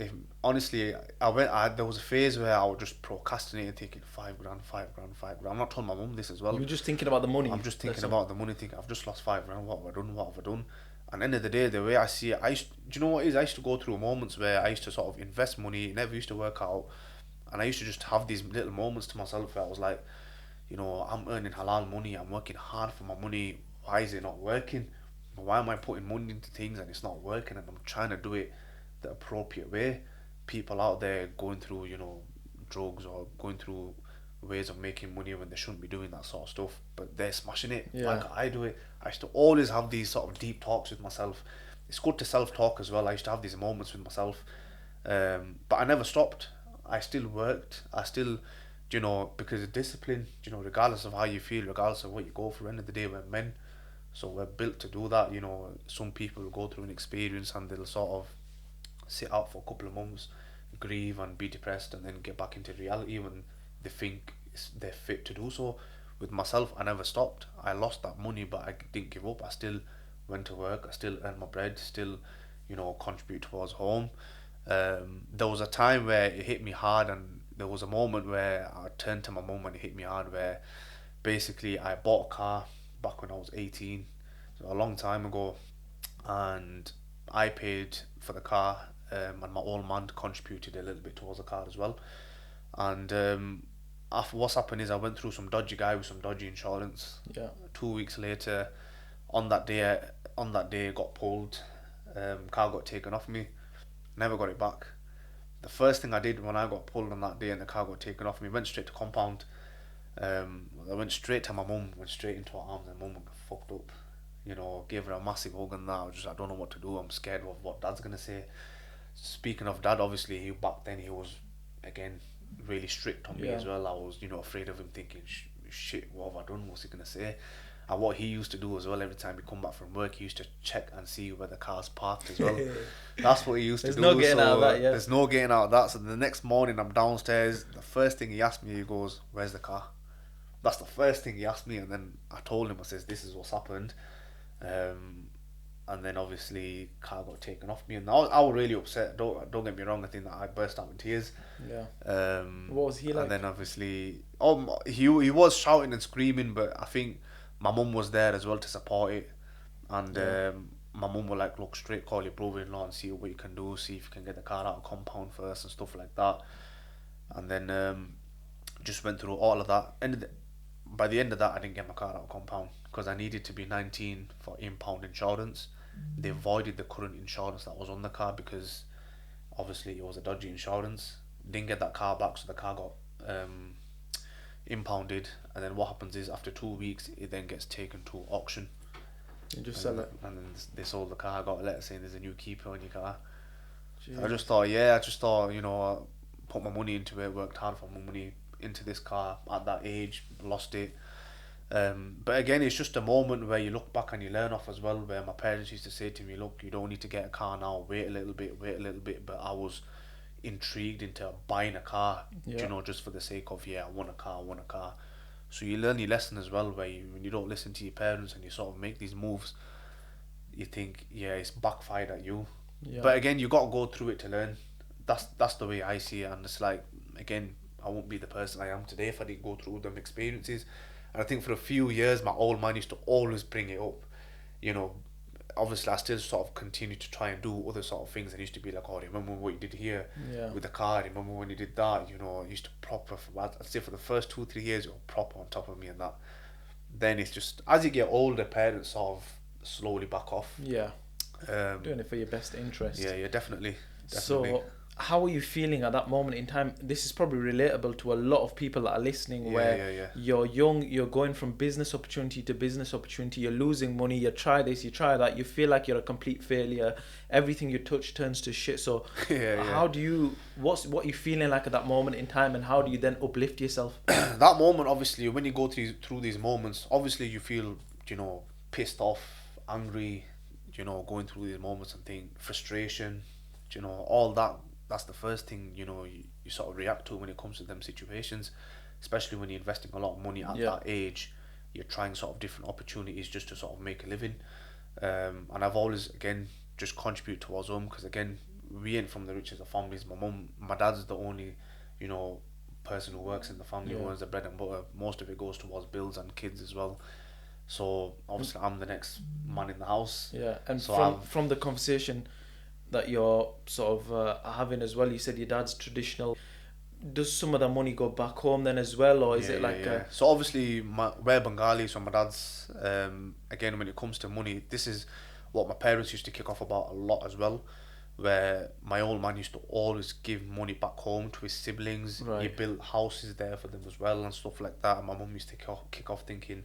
[SPEAKER 3] Honestly, there was a phase where I would just procrastinate and thinking $5,000, $5,000. I'm not telling my mum this as well.
[SPEAKER 2] You were just thinking about the money.
[SPEAKER 3] I'm just thinking about the money, thinking I've just lost $5,000. What have I done? What have I done? And at the end of the day, the way I see it, do you know what it is? I used to go through moments where I used to sort of invest money. It never used to work out. And I used to just have these little moments to myself where I was like, I'm earning halal money. I'm working hard for my money. Why is it not working? Why am I putting money into things and it's not working? And I'm trying to do it the appropriate way. People out there going through, drugs or going through ways of making money when they shouldn't be doing that sort of stuff, but they're smashing it like I do it. I used to always have these sort of deep talks with myself. It's good to self-talk as well. I used to have these moments with myself, but I never stopped. I still worked. I still, because of discipline, regardless of how you feel, regardless of what you go through, at the end of the day, we're men, so we're built to do that. Some people go through an experience and they'll sort of sit out for a couple of months, grieve and be depressed, and then get back into reality when they think they're fit to do so. With myself, I never stopped. I lost that money, but I didn't give up. I still went to work. I still earned my bread. Still, contribute towards home. There was a time where it hit me hard, and there was a moment where I turned to my mum and it hit me hard. Where basically I bought a car back when I was 18, so a long time ago, and I paid for the car, and my old man contributed a little bit towards the car as well. And after what's happened is I went through some dodgy guy with some dodgy insurance.
[SPEAKER 2] Yeah.
[SPEAKER 3] 2 weeks later, on that day it got pulled. Car got taken off me. Never got it back. The first thing I did when I got pulled on that day and the car got taken off me, went straight to compound. I went straight to my mum, went straight into her arms, and mum got fucked up. Gave her a massive hug, and that I don't know what to do. I'm scared of what dad's gonna say. Speaking of dad, obviously back then he was again really strict on me as well. I was afraid of him, thinking shit, what have I done, what's he gonna say? And what he used to do as well, every time he come back from work, he used to check and see where the car's parked as well. That's what he used to do.
[SPEAKER 2] There's no getting out of that.
[SPEAKER 3] There's no getting out of that. So the next morning I'm downstairs, the first thing he asked me, he goes, where's the car? That's the first thing he asked me. And then I told him, I says, this is what's happened. And then obviously car got taken off me, and I was really upset. Don't get me wrong, I think that I burst out in tears.
[SPEAKER 2] Yeah. What was he like?
[SPEAKER 3] And then obviously, he was shouting and screaming, but I think my mum was there as well to support it, and my mum will like, look, straight call your brother-in-law and see what you can do, see if you can get the car out of compound first and stuff like that. And then just went through all of that. By the end of that, I didn't get my car out of compound because I needed to be 19 for impound insurance. They voided the current insurance that was on the car because obviously it was a dodgy insurance. Didn't get that car back, so the car got impounded. And then what happens is after 2 weeks, it then gets taken to auction.
[SPEAKER 2] You just sell it.
[SPEAKER 3] And then they sold the car. I got a letter saying there's a new keeper on your car.
[SPEAKER 2] Jeez.
[SPEAKER 3] I just thought, you know, put my money into it, worked hard for my money into this car at that age, lost it. But again, it's just a moment where you look back and you learn off as well, where my parents used to say to me, look, you don't need to get a car now, wait a little bit. But I was intrigued into buying a car,
[SPEAKER 2] Yeah.
[SPEAKER 3] you know, just for the sake of, I want a car. So you learn your lesson as well, where when you don't listen to your parents and you sort of make these moves, you think, it's backfired at you.
[SPEAKER 2] Yeah.
[SPEAKER 3] But again, you got to go through it to learn. That's the way I see it. And it's like, again, I won't be the person I am today if I didn't go through them experiences. And I think for a few years, my old man used to always bring it up. You know, obviously I still sort of continue to try and do other sort of things. I used to be like, oh, remember what you did here with the car? Remember when you did that? You know, I used to proper, I'd say for the first 2-3 years, it was proper on top of me and that. Then it's just, as you get older, parents sort of slowly back off.
[SPEAKER 2] Yeah. Doing it for your best interest.
[SPEAKER 3] Yeah, definitely.
[SPEAKER 2] So, how are you feeling at that moment in time? This is probably relatable to a lot of people that are listening, where you're young, you're going from business opportunity to business opportunity, you're losing money, you try this, you try that, you feel like you're a complete failure, everything you touch turns to shit. So how do you, what are you feeling like at that moment in time, and how do you then uplift yourself?
[SPEAKER 3] That moment, obviously, when you go through these moments, obviously you feel, you know, pissed off, angry, you know, going through these moments and think frustration, you know, all that. That's the first thing, you know, you sort of react to when it comes to them situations, especially when you're investing a lot of money at that age. You're trying sort of different opportunities just to sort of make a living. And I've always, again, just contribute towards them, because again, we ain't from the richest of families. My dad's the only, you know, person who works in the family, who earns the bread and butter. Most of it goes towards bills and kids as well. So obviously I'm the next man in the house.
[SPEAKER 2] Yeah, and
[SPEAKER 3] so
[SPEAKER 2] from the conversation that you're sort of having as well, you said your dad's traditional. Does some of the money go back home then as well, or is it like
[SPEAKER 3] so obviously we're Bengali, so my dad's again, when it comes to money, this is what my parents used to kick off about a lot as well, where my old man used to always give money back home to his siblings. He built houses there for them as well and stuff like that. And my mum used to kick off thinking,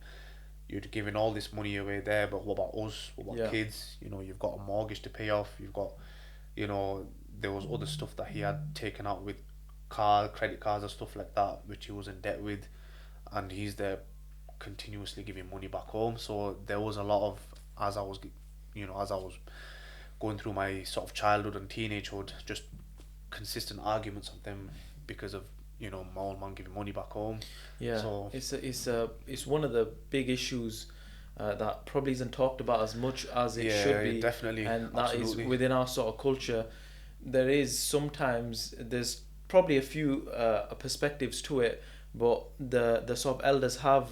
[SPEAKER 3] you're giving all this money away there, but what about us? What about kids? You know, you've got a mortgage to pay off. You've got, you know, there was other stuff that he had taken out with credit cards and stuff like that, which he was in debt with, and he's there continuously giving money back home. So there was a lot of, as I was going through my sort of childhood and teenagehood, just consistent arguments of them because of, you know, my old man giving money back home. Yeah, so
[SPEAKER 2] it's one of the big issues that probably isn't talked about as much as it should be.
[SPEAKER 3] Definitely,
[SPEAKER 2] and that is within our sort of culture. There's probably a few perspectives to it, but the sort of elders have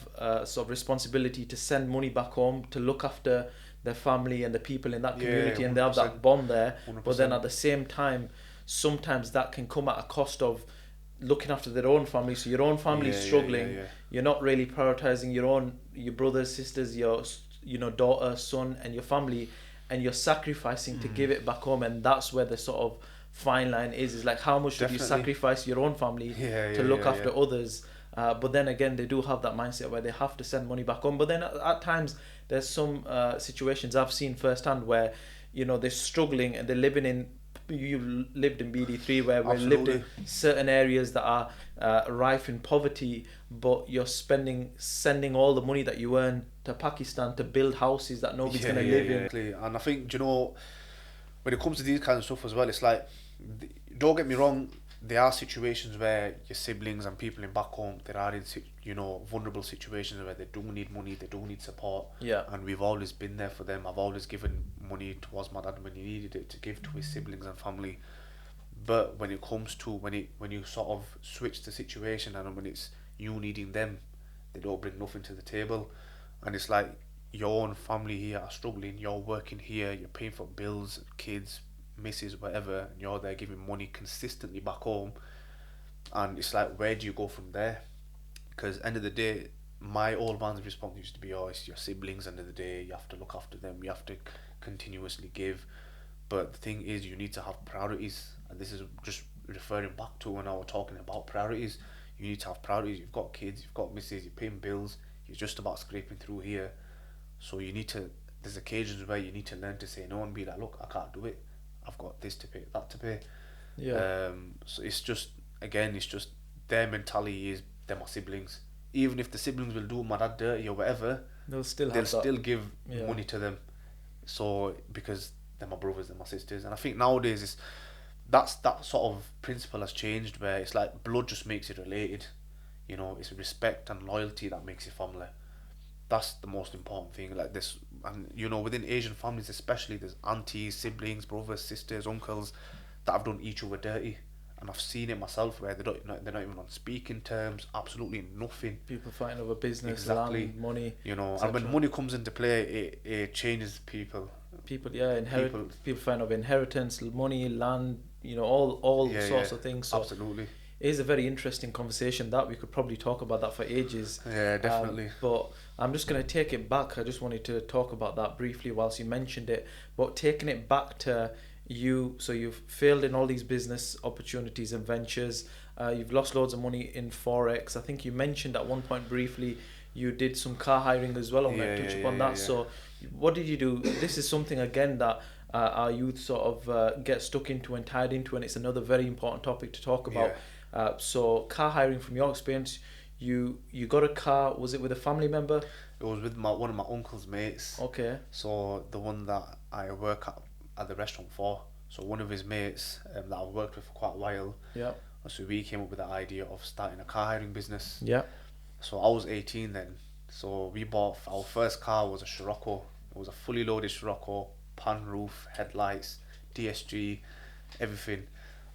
[SPEAKER 2] sort of responsibility to send money back home, to look after their family and the people in that community, and they have that bond there. 100%. But then at the same time, sometimes that can come at a cost of looking after their own family. So your own family is struggling. You're not really prioritizing your brothers, sisters, your daughter, son, and your family, and you're sacrificing to give it back home. And that's where the sort of fine line is like, how much should you sacrifice your own family to look after others? But then again, they do have that mindset where they have to send money back home. But then at times, there's some situations I've seen firsthand where, you know, they're struggling and they're living in. You lived in BD3 where we lived in certain areas that are rife in poverty, but you're sending all the money that you earn to Pakistan to build houses that nobody's going to live in.
[SPEAKER 3] And I think, you know, when it comes to these kinds of stuff as well, it's like, don't get me wrong, there are situations where your siblings and people in back home, they are in, you know, vulnerable situations where they do need money, they do need support.
[SPEAKER 2] Yeah.
[SPEAKER 3] And we've always been there for them. I've always given money towards my dad when he needed it to give to his siblings and family. But when it comes to when you sort of switch the situation and when it's you needing them, they don't bring nothing to the table. And it's like, your own family here are struggling, you're working here, you're paying for bills, kids, missus, whatever, and you're there giving money consistently back home, and it's like, where do you go from there? Because end of the day, my old man's response used to be, oh, it's your siblings. End of the day, you have to look after them, you have to continuously give. But the thing is, you need to have priorities, and this is just referring back to when I was talking about priorities. You need to have priorities. You've got kids, you've got missus, you're paying bills, you're just about scraping through here. So you need to, there's occasions where you need to learn to say no and be like, look, I can't do it, I've got this to pay, that to pay. So it's just, again, it's just their mentality is, they're my siblings. Even if the siblings will do my dad dirty or whatever,
[SPEAKER 2] They'll still
[SPEAKER 3] give money to them. So because they're my brothers, they're my sisters. And I think nowadays that sort of principle has changed, where it's like blood just makes it related. You know, it's respect and loyalty that makes it family. That's the most important thing. Like this, and you know, within Asian families especially, there's aunties, siblings, brothers, sisters, uncles that have done each other dirty. And I've seen it myself, where they're not even on speaking terms, absolutely nothing.
[SPEAKER 2] People fighting over business,
[SPEAKER 3] Exactly.
[SPEAKER 2] land, money.
[SPEAKER 3] You know,
[SPEAKER 2] etc.
[SPEAKER 3] and when money comes into play, it changes people.
[SPEAKER 2] People fighting over inheritance, money, land, you know, all sorts of things. So
[SPEAKER 3] absolutely.
[SPEAKER 2] it is a very interesting conversation that we could probably talk about that for ages.
[SPEAKER 3] Yeah, definitely.
[SPEAKER 2] But I'm just going to take it back. I just wanted to talk about that briefly whilst you mentioned it. But taking it back to you, so you've failed in all these business opportunities and ventures. You've lost loads of money in Forex. I think you mentioned at one point briefly you did some car hiring as well. I'm going to touch upon that. So what did you do? This is something, again, that our youth sort of get stuck into and tied into, and it's another very important topic to talk about. So car hiring, from your experience, you got a car, was it with a family member?
[SPEAKER 3] It was with one of my uncle's mates.
[SPEAKER 2] Okay.
[SPEAKER 3] So the one that I work at the restaurant for. So one of his mates that I've worked with for quite a while.
[SPEAKER 2] Yeah.
[SPEAKER 3] So we came up with the idea of starting a car hiring business.
[SPEAKER 2] Yeah.
[SPEAKER 3] So I was 18 then. So we bought, our first car was a Scirocco. It was a fully loaded Scirocco, pan roof, headlights, DSG, everything.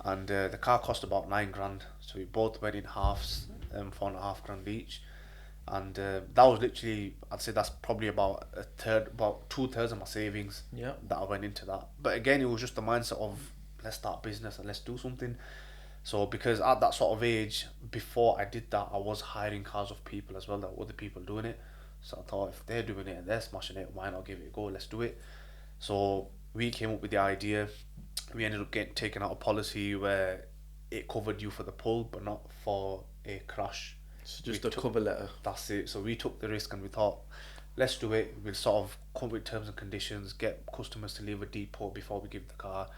[SPEAKER 3] And the car cost about $9,000. So we both went in halves, $4,500 each. And that was literally, I'd say that's probably about 2/3 of my savings that I went into that. But again, it was just the mindset of, let's start business and let's do something. So because at that sort of age, before I did that, I was hiring cars of people as well, that other people doing it. So I thought, if they're doing it and they're smashing it, why not give it a go? Let's do it. So we came up with the idea. We ended up taking out a policy where it covered you for the pull, but not for a crash.
[SPEAKER 2] So just a cover letter.
[SPEAKER 3] That's it. So we took the risk and we thought, let's do it. We'll sort of come with terms and conditions, get customers to leave a depot before we give the car.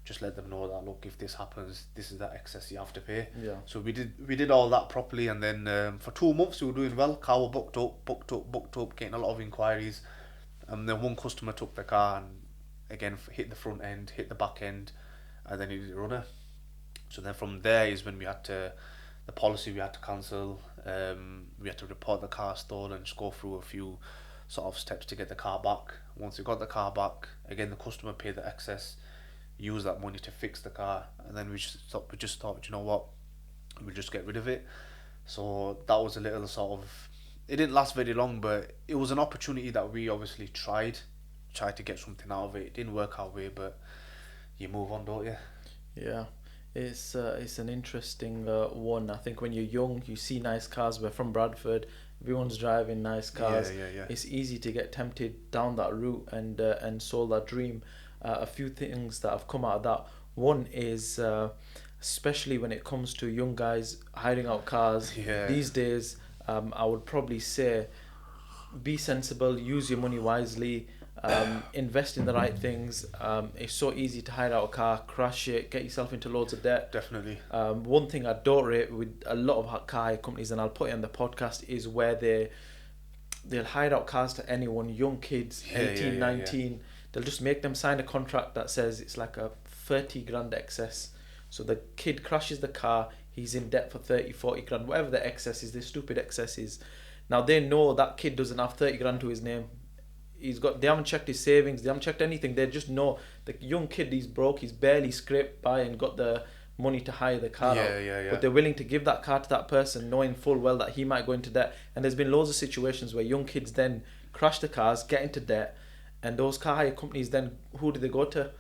[SPEAKER 3] Just let them know that, look, if this happens, this is the excess you have to pay.
[SPEAKER 2] Yeah.
[SPEAKER 3] So we did all that properly, and then for 2 months we were doing well. Car were booked up, getting a lot of inquiries. And then one customer took the car and again hit the front end, hit the back end, and then he did a runner. So then from there is when we had to cancel. We had to report the car stolen, just go through a few sort of steps to get the car back. Once we got the car back, again the customer paid the excess, use that money to fix the car, and then we just thought, you know what, we'll just get rid of it. So that was a little sort of, it didn't last very long, but it was an opportunity that we obviously tried to get something out of it. It didn't work our way, but you move on, don't you?
[SPEAKER 2] Yeah. It's an interesting one. I think when you're young, you see nice cars. We're from Bradford. Everyone's driving nice cars.
[SPEAKER 3] Yeah.
[SPEAKER 2] It's easy to get tempted down that route and sold that dream. A few things that have come out of that. One is, especially when it comes to young guys hiring out cars these days, I would probably say, be sensible, use your money wisely. Invest in the right things. It's so easy to hire out a car, crash it, get yourself into loads of debt.
[SPEAKER 3] Definitely.
[SPEAKER 2] One thing I don't rate with a lot of car hire companies, and I'll put it on the podcast, is where they'll hire out cars to anyone, young kids, 18, 19. They'll just make them sign a contract that says it's like a 30 grand excess. So the kid crashes the car, he's in debt for 30, 40 grand, whatever the excess is, the stupid excess is. Now they know that kid doesn't have 30 grand to his name. They haven't checked his savings, they haven't checked anything. They just know the young kid, he's broke, he's barely scraped by and got the money to hire the car out. But they're willing to give that car to that person knowing full well that he might go into debt. And there's been loads of situations where young kids then crash the cars, get into debt, and those car hire companies then, who do they go to?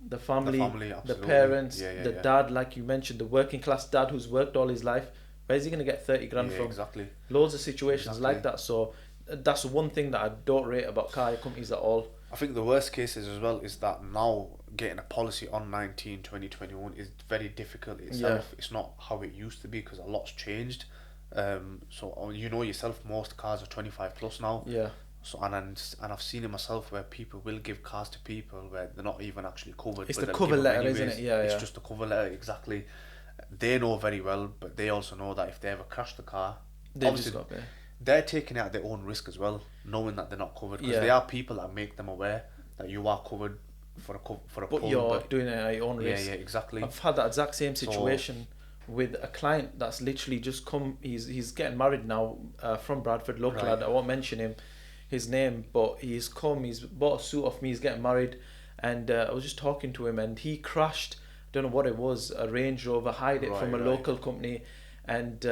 [SPEAKER 2] The family, the
[SPEAKER 3] absolutely.
[SPEAKER 2] parents,
[SPEAKER 3] Yeah,
[SPEAKER 2] the dad, like you mentioned, the working class dad who's worked all his life. Where's he going to get 30 grand from?
[SPEAKER 3] Exactly.
[SPEAKER 2] Loads of situations like that. So that's one thing that I don't rate about car hire companies at all.
[SPEAKER 3] I think the worst cases as well is that now getting a policy on 19, 2021 is very difficult itself. It's not how it used to be because a lot's changed. So you know yourself, most cars are 25 plus now.
[SPEAKER 2] Yeah.
[SPEAKER 3] So and I've seen it myself where people will give cars to people where they're not even actually covered.
[SPEAKER 2] It's
[SPEAKER 3] but
[SPEAKER 2] the
[SPEAKER 3] they'll
[SPEAKER 2] cover
[SPEAKER 3] give them
[SPEAKER 2] letter,
[SPEAKER 3] anyways.
[SPEAKER 2] isn't it? Yeah,
[SPEAKER 3] it's
[SPEAKER 2] yeah.
[SPEAKER 3] just a cover letter, exactly. They know very well, but they also know that if they ever crash the car,
[SPEAKER 2] They've
[SPEAKER 3] obviously
[SPEAKER 2] just got there.
[SPEAKER 3] they're taking it at their own risk as well, knowing that they're not covered. Because there are people that make them aware that you are covered for a
[SPEAKER 2] But
[SPEAKER 3] pull,
[SPEAKER 2] you're doing it at your own risk.
[SPEAKER 3] Yeah, exactly.
[SPEAKER 2] I've had that exact same situation with a client that's literally just come. He's getting married now, from Bradford, local lad. I won't mention his name, but he's come. He's bought a suit off me. He's getting married, and I was just talking to him, and he crashed. Don't know what it was. A Range Rover, hired it from a local company, and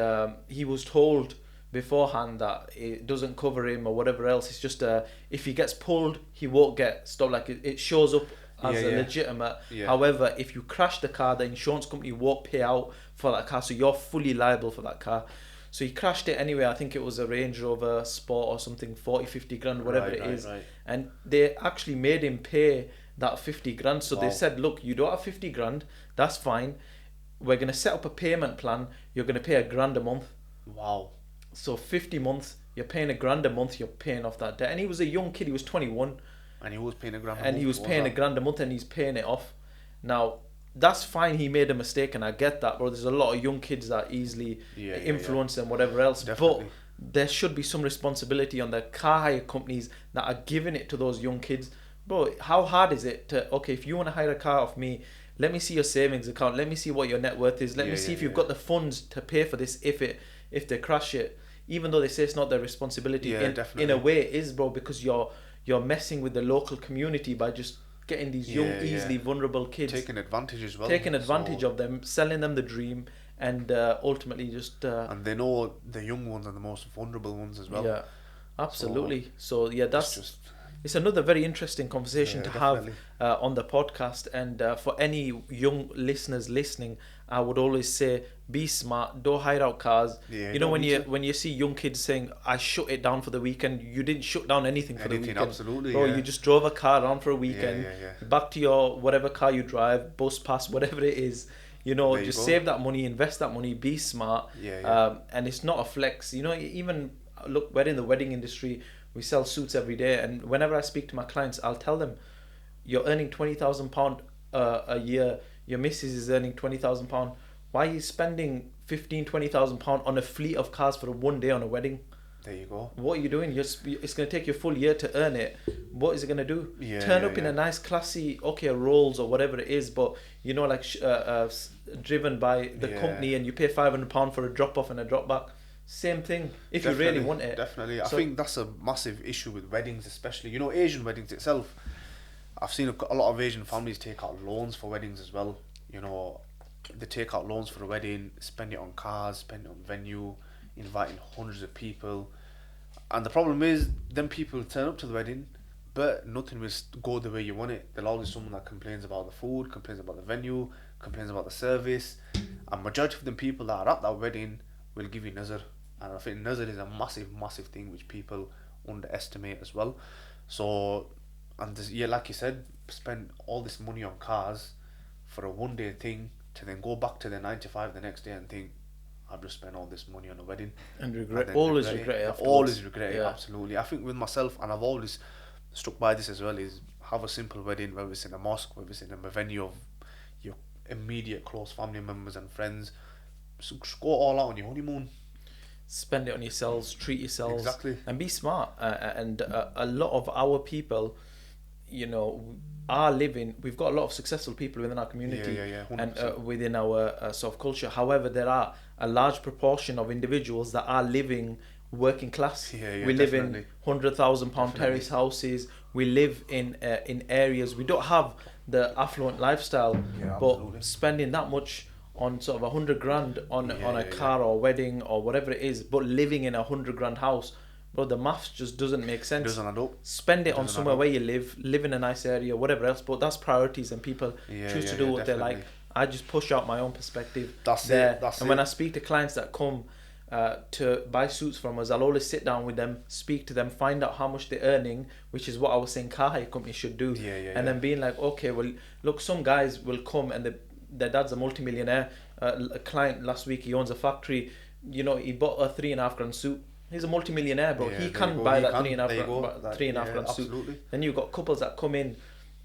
[SPEAKER 2] he was told beforehand that it doesn't cover him or whatever else. It's just if he gets pulled, he won't get stopped. Like it shows up as a legitimate. However, if you crash the car, the insurance company won't pay out for that car, so you're fully liable for that car. So he crashed it anyway. I think it was a Range Rover Sport or something, 40-50 grand, whatever it is. And they actually made him pay that 50 grand. So they said, look, you don't have 50 grand, that's fine. We're going to set up a payment plan. You're going to pay £1,000 a month.
[SPEAKER 3] Wow.
[SPEAKER 2] So 50 months, you're paying £1,000 a month, you're paying off that debt. And he was a young kid, he was 21.
[SPEAKER 3] And he was paying £1,000 a month.
[SPEAKER 2] And he was paying £1,000 a month and he's paying it off. Now, that's fine, he made a mistake and I get that, but there's a lot of young kids that easily influence and whatever else.
[SPEAKER 3] Definitely.
[SPEAKER 2] But there should be some responsibility on the car hire companies that are giving it to those young kids. Bro, how hard is it to, okay, if you want to hire a car off me, let me see your savings account, let me see what your net worth is, let me see if you've got the funds to pay for this if they crash it. Even though they say it's not their responsibility, in a way it is, bro, because you're messing with the local community by just getting these young, easily vulnerable kids.
[SPEAKER 3] Taking advantage as well.
[SPEAKER 2] Taking advantage of them, selling them the dream, and ultimately just...
[SPEAKER 3] and they know the young ones are the most vulnerable ones as well.
[SPEAKER 2] Yeah, absolutely. So that's... It's another very interesting conversation to have on the podcast. And for any young listeners listening, I would always say, be smart, don't hire out cars. You know, when you see young kids saying, I shut it down for the weekend, you didn't shut down anything for the weekend.
[SPEAKER 3] Absolutely,
[SPEAKER 2] bro, you just drove a car around for a weekend, back to your whatever car you drive, bus pass, whatever it is. You know, just save that money, invest that money, be smart. And it's not a flex. You know, even, look, we're in the wedding industry. We sell suits every day, and whenever I speak to my clients, I'll tell them, you're earning £20,000 a year, your missus is earning £20,000. Why are you spending £20,000 on a fleet of cars for one day on a wedding?
[SPEAKER 3] There you go.
[SPEAKER 2] What are you doing? It's going to take you a full year to earn it. What is it going to do? Turn up in a nice, classy, a Rolls or whatever it is, but, you know, like driven by the company, and you pay £500 for a drop-off and a drop-back. Same thing, if you really want it.
[SPEAKER 3] Definitely. I think that's a massive issue with weddings, especially, you know, Asian weddings itself. I've seen a lot of Asian families take out loans for weddings as well. You know, they take out loans for a wedding, spend it on cars, spend it on venue, inviting hundreds of people. And the problem is, then people turn up to the wedding, but nothing will go the way you want it. There's always someone that complains about the food, complains about the venue, complains about the service. And majority of the people that are at that wedding will give you nazar. And I think nazar is a massive thing which people underestimate as well. So, and this, like you said, spend all this money on cars for a one day thing to then go back to the 9 to 5 the next day and think, I've just spent all this money on a wedding.
[SPEAKER 2] And always regret it afterwards.
[SPEAKER 3] Always regret it, absolutely. I think with myself, and I've always stuck by this as well, is have a simple wedding, whether it's in a mosque, whether it's in a venue of your immediate close family members and friends. So just go all out on your honeymoon.
[SPEAKER 2] Spend it on yourselves, treat yourselves,
[SPEAKER 3] exactly,
[SPEAKER 2] and be smart. And a lot of our people, you know, are living. We've got a lot of successful people within our community and within our sort of culture. However, there are a large proportion of individuals that are living working class. We live in £100,000 terrace houses. We live in areas. We don't have the affluent lifestyle, but spending that much on sort of 100 grand on a car or wedding or whatever it is, but living in a 100 grand house, bro, the maths just doesn't make sense.
[SPEAKER 3] Doesn't add up.
[SPEAKER 2] Spend it on
[SPEAKER 3] Doesn't
[SPEAKER 2] somewhere
[SPEAKER 3] add up.
[SPEAKER 2] where you live in a nice area, whatever else. But that's priorities, and people choose to do what they like. I just push out my own perspective.
[SPEAKER 3] That's
[SPEAKER 2] there.
[SPEAKER 3] it. That's
[SPEAKER 2] and
[SPEAKER 3] it.
[SPEAKER 2] when I speak to clients that come to buy suits from us, I'll always sit down with them, speak to them, find out how much they're earning, which is what I was saying car hire companies should do. And then being like, okay, well, look, some guys will come and their dad's a multimillionaire. A client last week, he owns a factory. You know, he bought a $3,500 suit. He's a multimillionaire, bro. He can buy that $3,500 suit. Then you've got couples that come in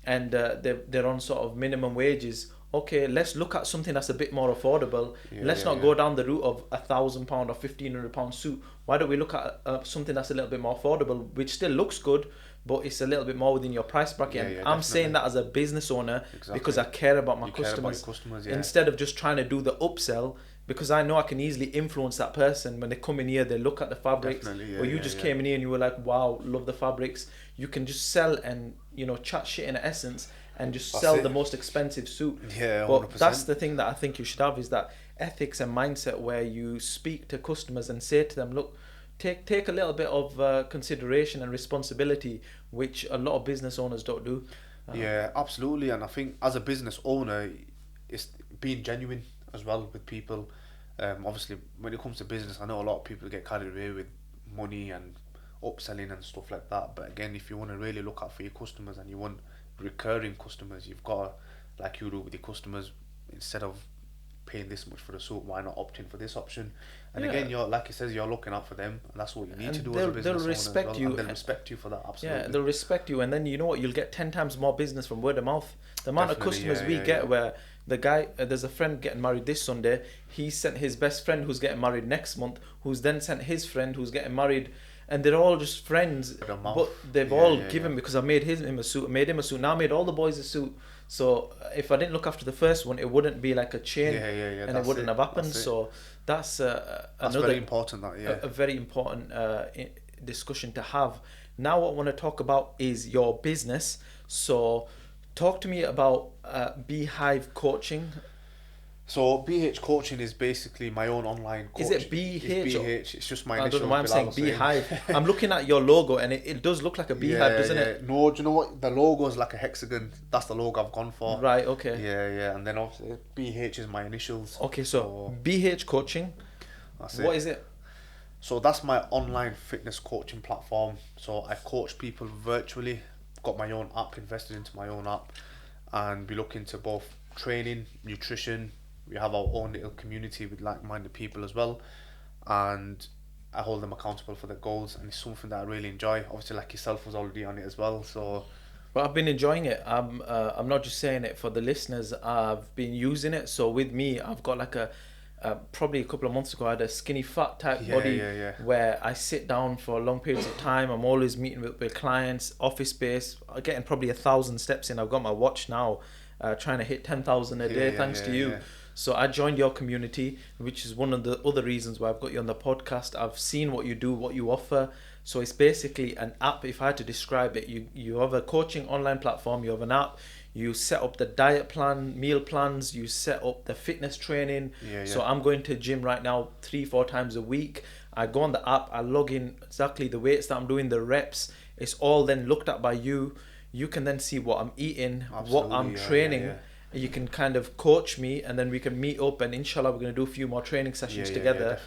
[SPEAKER 2] and they're on sort of minimum wages. Okay, let's look at something that's a bit more affordable. Let's not go down the route of £1,000 or £1,500 suit. Why don't we look at something that's a little bit more affordable, which still looks good, but it's a little bit more within your price bracket. And I'm saying that as a business owner because I care about my customers. Instead of just trying to do the upsell, because I know I can easily influence that person. When they come in here, they look at the fabrics. Or you just came in here and you were like, wow, love the fabrics. You can just sell and, you know, chat shit in essence and just sell the most expensive suit. But 100%. That's the thing that I think you should have, is that ethics and mindset where you speak to customers and say to them, look, take a little bit of consideration and responsibility, which a lot of business owners don't do.
[SPEAKER 3] Yeah, absolutely. And I think as a business owner, it's being genuine as well with people. Obviously, when it comes to business, I know a lot of people get carried away with money and upselling and stuff like that. But again, if you want to really look out for your customers and you want recurring customers, you've got to, like you do with your customers, instead of paying this much for the suit, why not opt in for this option? And again, you're, like he says, you're looking out for them, and that's what you need to do as a business owner. They'll respect you. And they'll respect you for that, absolutely.
[SPEAKER 2] Yeah, they'll respect you, and then you know what? You'll get 10 times more business from word of mouth. The amount of customers we get where the guy, there's a friend getting married this Sunday, he sent his best friend who's getting married next month, who's then sent his friend who's getting married, and they're all just friends, but they've all given because I made him a suit, now I made all the boys a suit. So if I didn't look after the first one, it wouldn't be like a chain, and it wouldn't have happened. So that's another
[SPEAKER 3] very important.
[SPEAKER 2] A very important discussion to have. Now, what I want to talk about is your business. So, talk to me about Beehive Coaching.
[SPEAKER 3] So BH Coaching is basically my own online coaching.
[SPEAKER 2] Is it BH?
[SPEAKER 3] It's BH. It's just my initial.
[SPEAKER 2] I don't know why I'm saying Beehive. I'm looking at your logo and it does look like a beehive, doesn't it?
[SPEAKER 3] No, do you know what? The logo is like a hexagon. That's the logo I've gone for.
[SPEAKER 2] Right, okay.
[SPEAKER 3] Yeah. And then obviously BH is my initials.
[SPEAKER 2] Okay, so BH Coaching. What is it?
[SPEAKER 3] So that's my online fitness coaching platform. So I coach people virtually. Got my own app, invested into my own app, and we look into both training, nutrition. We have our own little community with like-minded people as well, and I hold them accountable for their goals, and it's something that I really enjoy. Obviously, like yourself was already on it as well, so.
[SPEAKER 2] Well, I've been enjoying it. I'm not just saying it for the listeners. I've been using it. So with me, I've got like probably a couple of months ago, I had a skinny fat type body where I sit down for long periods of time. I'm always meeting with clients, office space, getting probably 1,000 steps in. I've got my watch now, trying to hit 10,000 a day thanks to you. So I joined your community, which is one of the other reasons why I've got you on the podcast. I've seen what you do, what you offer. So it's basically an app. If I had to describe it, you have a coaching online platform, you have an app, you set up the diet plan, meal plans, you set up the fitness training. So I'm going to gym right now 3-4 times a week. I go on the app, I log in exactly the weights that I'm doing, the reps. It's all then looked at by you. You can then see what I'm eating, what I'm training. You can kind of coach me, and then we can meet up, and inshallah we're going to do a few more training sessions together.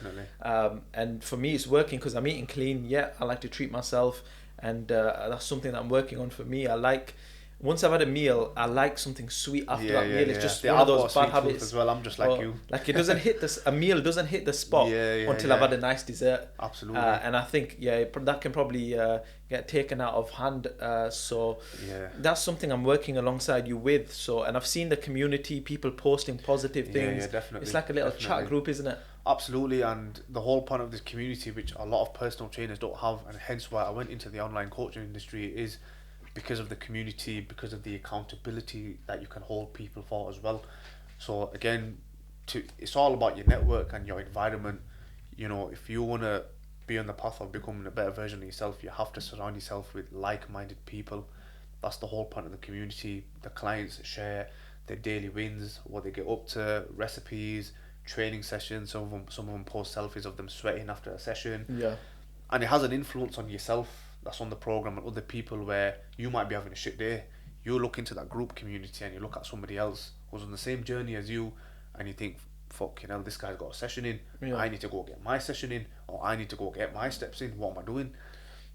[SPEAKER 2] And for me it's working because I'm eating clean. I like to treat myself, and that's something that I'm working on for me. I like, once I've had a meal, I like something sweet after that meal. It's just one of those bad habits
[SPEAKER 3] as well. I'm just like you.
[SPEAKER 2] Like it doesn't hit a meal doesn't hit the spot until I've had a nice dessert.
[SPEAKER 3] Absolutely.
[SPEAKER 2] And I think that can probably get taken out of hand. So that's something I'm working alongside you with. So, and I've seen the community, people posting positive things.
[SPEAKER 3] Yeah, definitely.
[SPEAKER 2] It's like a little chat group, isn't it?
[SPEAKER 3] Absolutely. And the whole point of this community, which a lot of personal trainers don't have, and hence why I went into the online coaching industry, is because of the community, because of the accountability that you can hold people for as well. So again, it's all about your network and your environment. You know, if you want to be on the path of becoming a better version of yourself, you have to surround yourself with like-minded people. That's the whole point of the community. The clients share their daily wins, what they get up to, recipes, training sessions. Some of them post selfies of them sweating after a session. and it has an influence on yourself that's on the program and other people, where you might be having a shit day. You look into that group community and you look at somebody else who's on the same journey as you, and you think, fucking hell, this guy's got a session in.
[SPEAKER 2] Yeah.
[SPEAKER 3] I need to go get my session in, or I need to go get my steps in. What am I doing?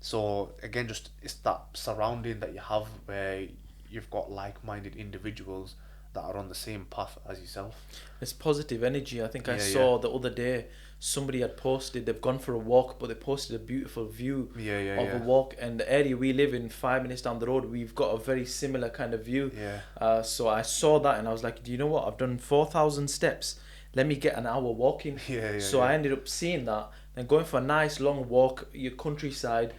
[SPEAKER 3] So again, just it's that surrounding that you have where you've got like-minded individuals that are on the same path as yourself.
[SPEAKER 2] It's positive energy. I think I
[SPEAKER 3] Yeah,
[SPEAKER 2] saw the other day somebody had posted, they've gone for a walk, but they posted a beautiful view of a walk, and the area we live in, 5 minutes down the road, we've got a very similar kind of view. So I saw that and I was like, do you know what, I've done 4,000 steps, let me get an hour walking. I ended up seeing that and going for a nice long walk, your countryside,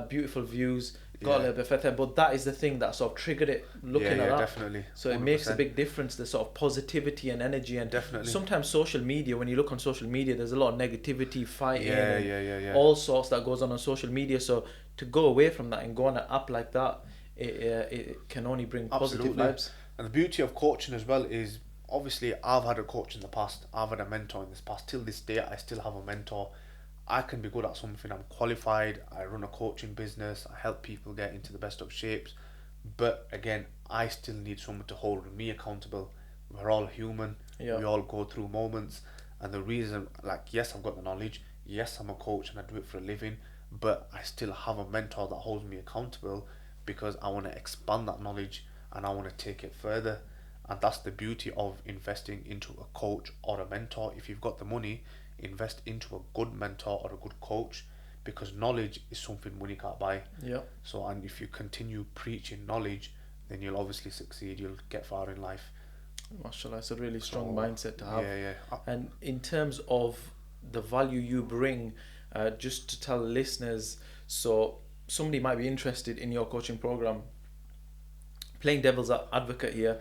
[SPEAKER 2] beautiful views, got a little bit further, but that is the thing that sort of triggered it, looking at that.
[SPEAKER 3] Definitely.
[SPEAKER 2] So 100%. It makes a big difference, the sort of positivity and energy. And
[SPEAKER 3] definitely.
[SPEAKER 2] Sometimes social media, when you look on social media, there's a lot of negativity, fighting, all sorts that goes on social media. So to go away from that and go on an app like that, it can only bring positive vibes.
[SPEAKER 3] And the beauty of coaching as well is, obviously I've had a coach in the past, I've had a mentor in this past, till this day I still have a mentor. I can be good at something, I'm qualified, I run a coaching business, I help people get into the best of shapes, but again, I still need someone to hold me accountable. We're all human, we all go through moments, and the reason, like, yes, I've got the knowledge, yes, I'm a coach and I do it for a living, but I still have a mentor that holds me accountable, because I want to expand that knowledge and I want to take it further. And that's the beauty of investing into a coach or a mentor. If you've got the money, invest into a good mentor or a good coach, because knowledge is something money can't buy. So, and if you continue preaching knowledge, then you'll obviously succeed, you'll get far in life.
[SPEAKER 2] Mashallah, it's a really strong mindset to have.
[SPEAKER 3] Yeah.
[SPEAKER 2] And in terms of the value you bring, just to tell listeners, so somebody might be interested in your coaching program, playing devil's advocate here,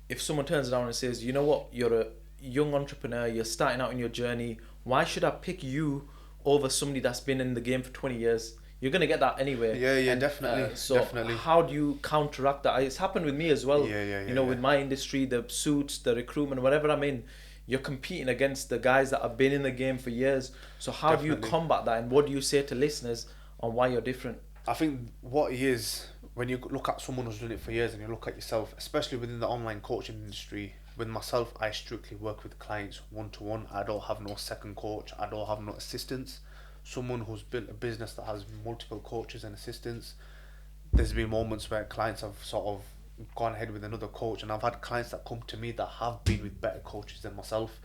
[SPEAKER 2] if someone turns around and says, you know what, you're a young entrepreneur, you're starting out in your journey, why should I pick you over somebody that's been in the game for 20 years? You're going to get that anyway.
[SPEAKER 3] Definitely.
[SPEAKER 2] So
[SPEAKER 3] definitely.
[SPEAKER 2] how do you counteract that? It's happened with me as well. With my industry, the suits, the recruitment, whatever I'm in, you're competing against the guys that have been in the game for years. So how do you combat that? And what do you say to listeners on why you're different?
[SPEAKER 3] I think what it is, when you look at someone who's done it for years and you look at yourself, especially within the online coaching industry, with myself, I strictly work with clients one-to-one. I don't have no second coach, I don't have no assistants. Someone who's built a business that has multiple coaches and assistants, there's been moments where clients have sort of gone ahead with another coach, and I've had clients that come to me that have been with better coaches than myself,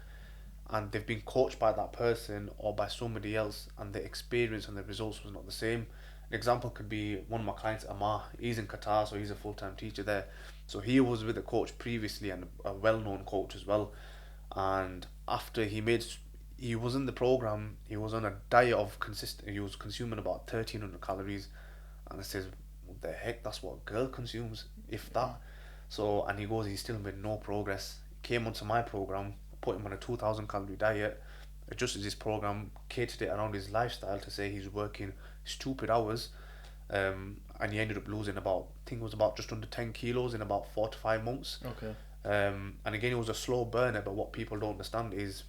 [SPEAKER 3] and they've been coached by that person or by somebody else, and the experience and the results was not the same. An example could be one of my clients, Amar. He's in Qatar, so he's a full-time teacher there. So he was with a coach previously, and a well-known coach as well. And after he was in the program, he was on a diet of he was consuming about 1,300 calories. And I says, what the heck, that's what a girl consumes, if that. So, and he goes, he's still made no progress. He came onto my program, put him on a 2,000 calorie diet, adjusted his program, catered it around his lifestyle to say he's working stupid hours, and he ended up losing about, I think it was about just under 10 kilos in about 4 to 5 months. And again, it was a slow burner, but what people don't understand is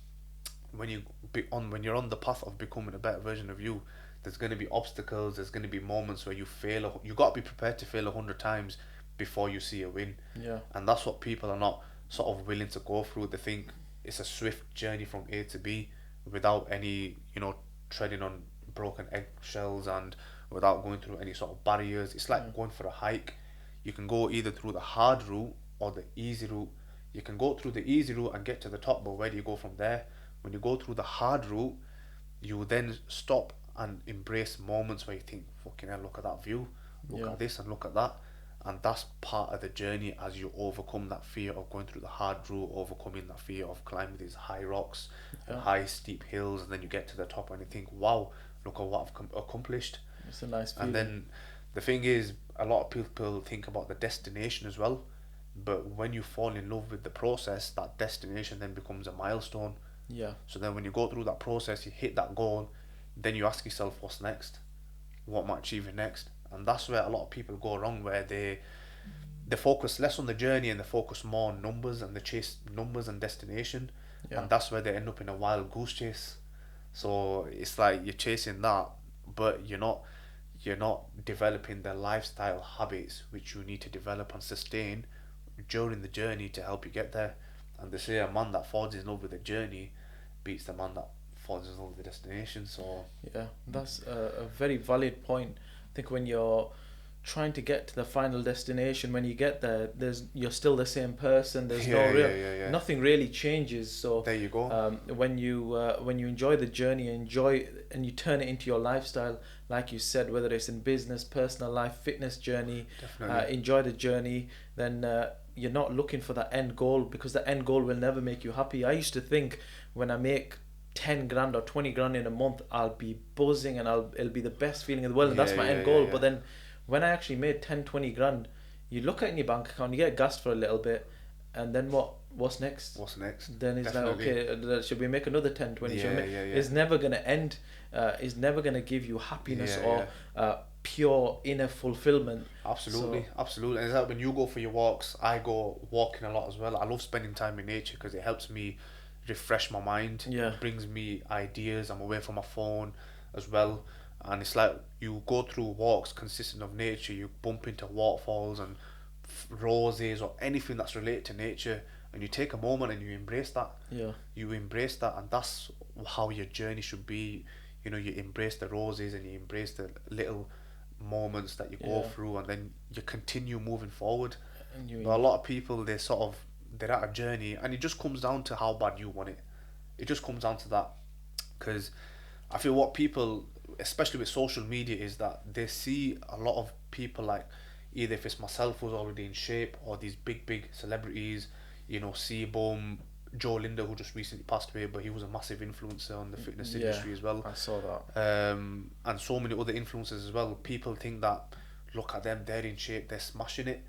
[SPEAKER 3] when you're on the path of becoming a better version of you, there's going to be obstacles, there's going to be moments where you fail. You got to be prepared to fail 100 times before you see a win. And that's what people are not sort of willing to go through. They think it's a swift journey from A to B without any, treading on broken eggshells and without going through any sort of barriers. It's like going for a hike. You can go either through the hard route or the easy route. You can go through the easy route and get to the top, but where do you go from there? When you go through the hard route, you then stop and embrace moments where you think, fucking hell, look at that view, look at this and look at that. And that's part of the journey as you overcome that fear of going through the hard route, overcoming that fear of climbing these high rocks and high steep hills, and then you get to the top and you think, wow, look at what I've accomplished.
[SPEAKER 2] It's a nice feeling.
[SPEAKER 3] And then the thing is, a lot of people think about the destination as well, but when you fall in love with the process, that destination then becomes a milestone. So then when you go through that process, you hit that goal, then you ask yourself, what's next? What am I achieving next? And that's where a lot of people go wrong, where they focus less on the journey and they focus more on numbers, and they chase numbers and destination. And that's where they end up in a wild goose chase. So it's like you're chasing that, but you're not developing the lifestyle habits which you need to develop and sustain during the journey to help you get there. And they say a man that falls in love with the journey beats the man that falls in love with the destination. So
[SPEAKER 2] Yeah, that's a very valid point. I think when you're trying to get to the final destination, when you get there, you're still the same person. There's no real, nothing really changes. So
[SPEAKER 3] there you go.
[SPEAKER 2] When you enjoy the journey, and you turn it into your lifestyle, like you said, whether it's in business, personal life, fitness journey, enjoy the journey. Then you're not looking for that end goal, because the end goal will never make you happy. I used to think when I make 10 grand or 20 grand in a month, I'll be buzzing and it'll be the best feeling in the world, and that's my end goal. But then when I actually made 10, 20 grand, you look at in your bank account, you get gassed for a little bit, and then what's next? Then it's like, okay, should we make another 10, 20? It's never going to end. It's never going to give you happiness or pure inner fulfillment.
[SPEAKER 3] Absolutely. And it's like when you go for your walks, I go walking a lot as well. I love spending time in nature because it helps me refresh my mind. It brings me ideas. I'm away from my phone as well. And it's like you go through walks consistent of nature, you bump into waterfalls and roses or anything that's related to nature, and you take a moment and you embrace that. You embrace that, and that's how your journey should be. You know, you embrace the roses and you embrace the little moments that you go through, and then you continue moving forward. But a lot of people, they're at a journey, and it just comes down to how bad you want it. It just comes down to that, because I feel what people, especially with social media, is that they see a lot of people, like either if it's myself who's already in shape, or these big celebrities, you know, Seaboom, Joe Linda, who just recently passed away, but he was a massive influencer on the fitness industry as well.
[SPEAKER 2] I saw that.
[SPEAKER 3] And so many other influencers as well. People think that, look at them, they're in shape, they're smashing it,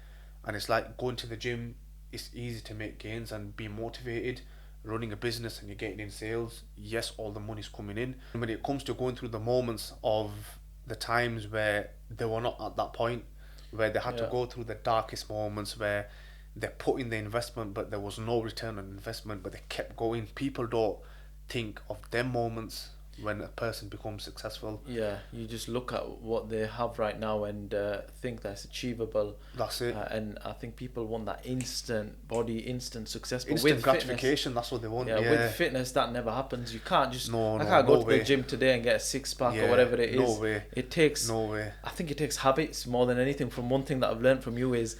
[SPEAKER 3] and it's like going to the gym, it's easy to make gains and be motivated. Running a business and you're getting in sales, yes, all the money's coming in. And when it comes to going through the moments of the times where they were not at that point, where they had to go through the darkest moments, where they put in the investment but there was no return on investment, but they kept going. People don't think of them moments when a person becomes successful.
[SPEAKER 2] You just look at what they have right now and think that's achievable.
[SPEAKER 3] That's it.
[SPEAKER 2] And I think people want that instant body, instant success. But
[SPEAKER 3] Instant
[SPEAKER 2] with
[SPEAKER 3] gratification, that's what they want.
[SPEAKER 2] With fitness, that never happens. You can't just, I can't go to the gym today and get a six-pack or whatever it is.
[SPEAKER 3] No way.
[SPEAKER 2] It takes, I think it takes habits more than anything. From one thing that I've learned from you is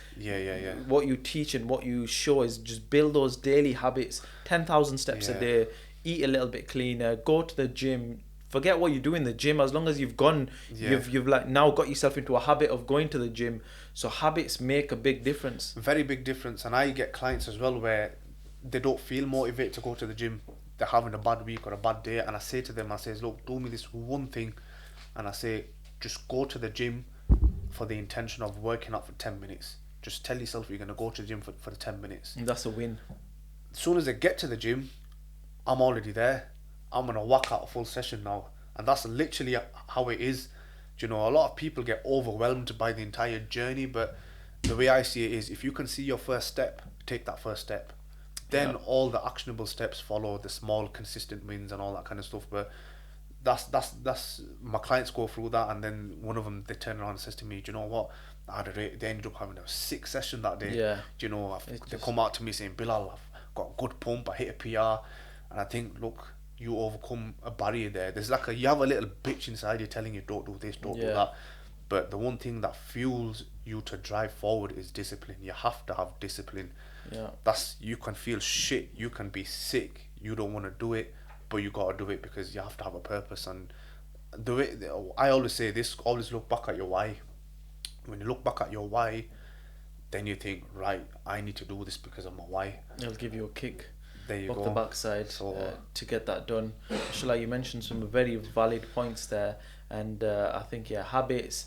[SPEAKER 2] what you teach and what you show is just build those daily habits, 10,000 steps a day, eat a little bit cleaner, go to the gym. Forget what you do in the gym. As long as you've gone, you've like now got yourself into a habit of going to the gym. So habits make a big difference.
[SPEAKER 3] Very big difference. And I get clients as well where they don't feel motivated to go to the gym. They're having a bad week or a bad day, and I say to them, I say, look, do me this one thing, and I say, just go to the gym for the intention of working out for 10 minutes. Just tell yourself you're going to go to the gym for the 10 minutes.
[SPEAKER 2] And that's a win.
[SPEAKER 3] As soon as they get to the gym, I'm already there. I'm going to whack out a full session now. And that's literally how it is. Do you know, a lot of people get overwhelmed by the entire journey, but the way I see it is, if you can see your first step, take that first step. Then all the actionable steps follow, the small consistent wins and all that kind of stuff. But that's my clients go through that, and then one of them, they turn around and says to me, do you know what, they ended up having a 6 session that day. Do you know, they come out to me saying, Bilal, I've got a good pump, I hit a PR. And I think, look, you overcome a barrier there. There's like you have a little bitch inside you telling you don't do this, don't do that. But the one thing that fuels you to drive forward is discipline. You have to have discipline. You can feel shit, you can be sick, you don't want to do it, but you gotta do it because you have to have a purpose. And the way I always say this, always look back at your why. When you look back at your why, then you think, right, I need to do this because of my why.
[SPEAKER 2] It'll give you a kick.
[SPEAKER 3] There you
[SPEAKER 2] off
[SPEAKER 3] go.
[SPEAKER 2] The backside to get that done. Inshallah, you mentioned some very valid points there, and I think habits,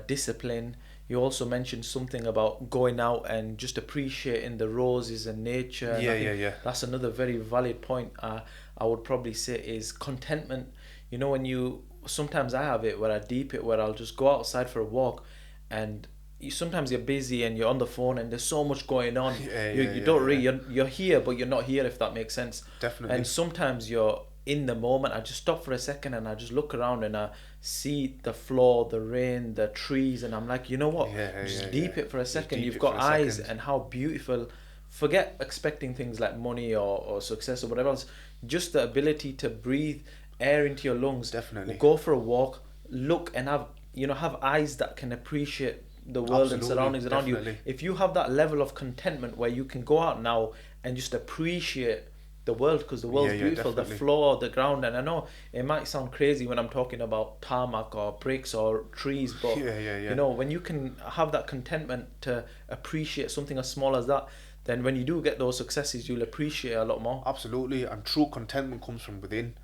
[SPEAKER 2] discipline. You also mentioned something about going out and just appreciating the roses and nature. And that's another very valid point. I would probably say is contentment. You know, sometimes I have it where I deep it, where I'll just go outside for a walk, and sometimes you're busy and you're on the phone and there's so much going on. You're here but you're not here, if that makes sense.
[SPEAKER 3] Definitely.
[SPEAKER 2] And sometimes you're in the moment. I just stop for a second and I just look around and I see the floor, the rain, the trees, and I'm like, you know what? Just deep it for a second. You've got eyes, and how beautiful. Forget expecting things like money or success or whatever else. Just the ability to breathe air into your lungs.
[SPEAKER 3] Definitely.
[SPEAKER 2] Go for a walk, look, and have eyes that can appreciate the world and surroundings around you. If you have that level of contentment where you can go out now and just appreciate the world, because the world's beautiful, definitely. The floor, the ground, and I know it might sound crazy when I'm talking about tarmac or bricks or trees, but you know, when you can have that contentment to appreciate something as small as that, then when you do get those successes, you'll appreciate a lot more.
[SPEAKER 3] Absolutely, and true contentment comes from within.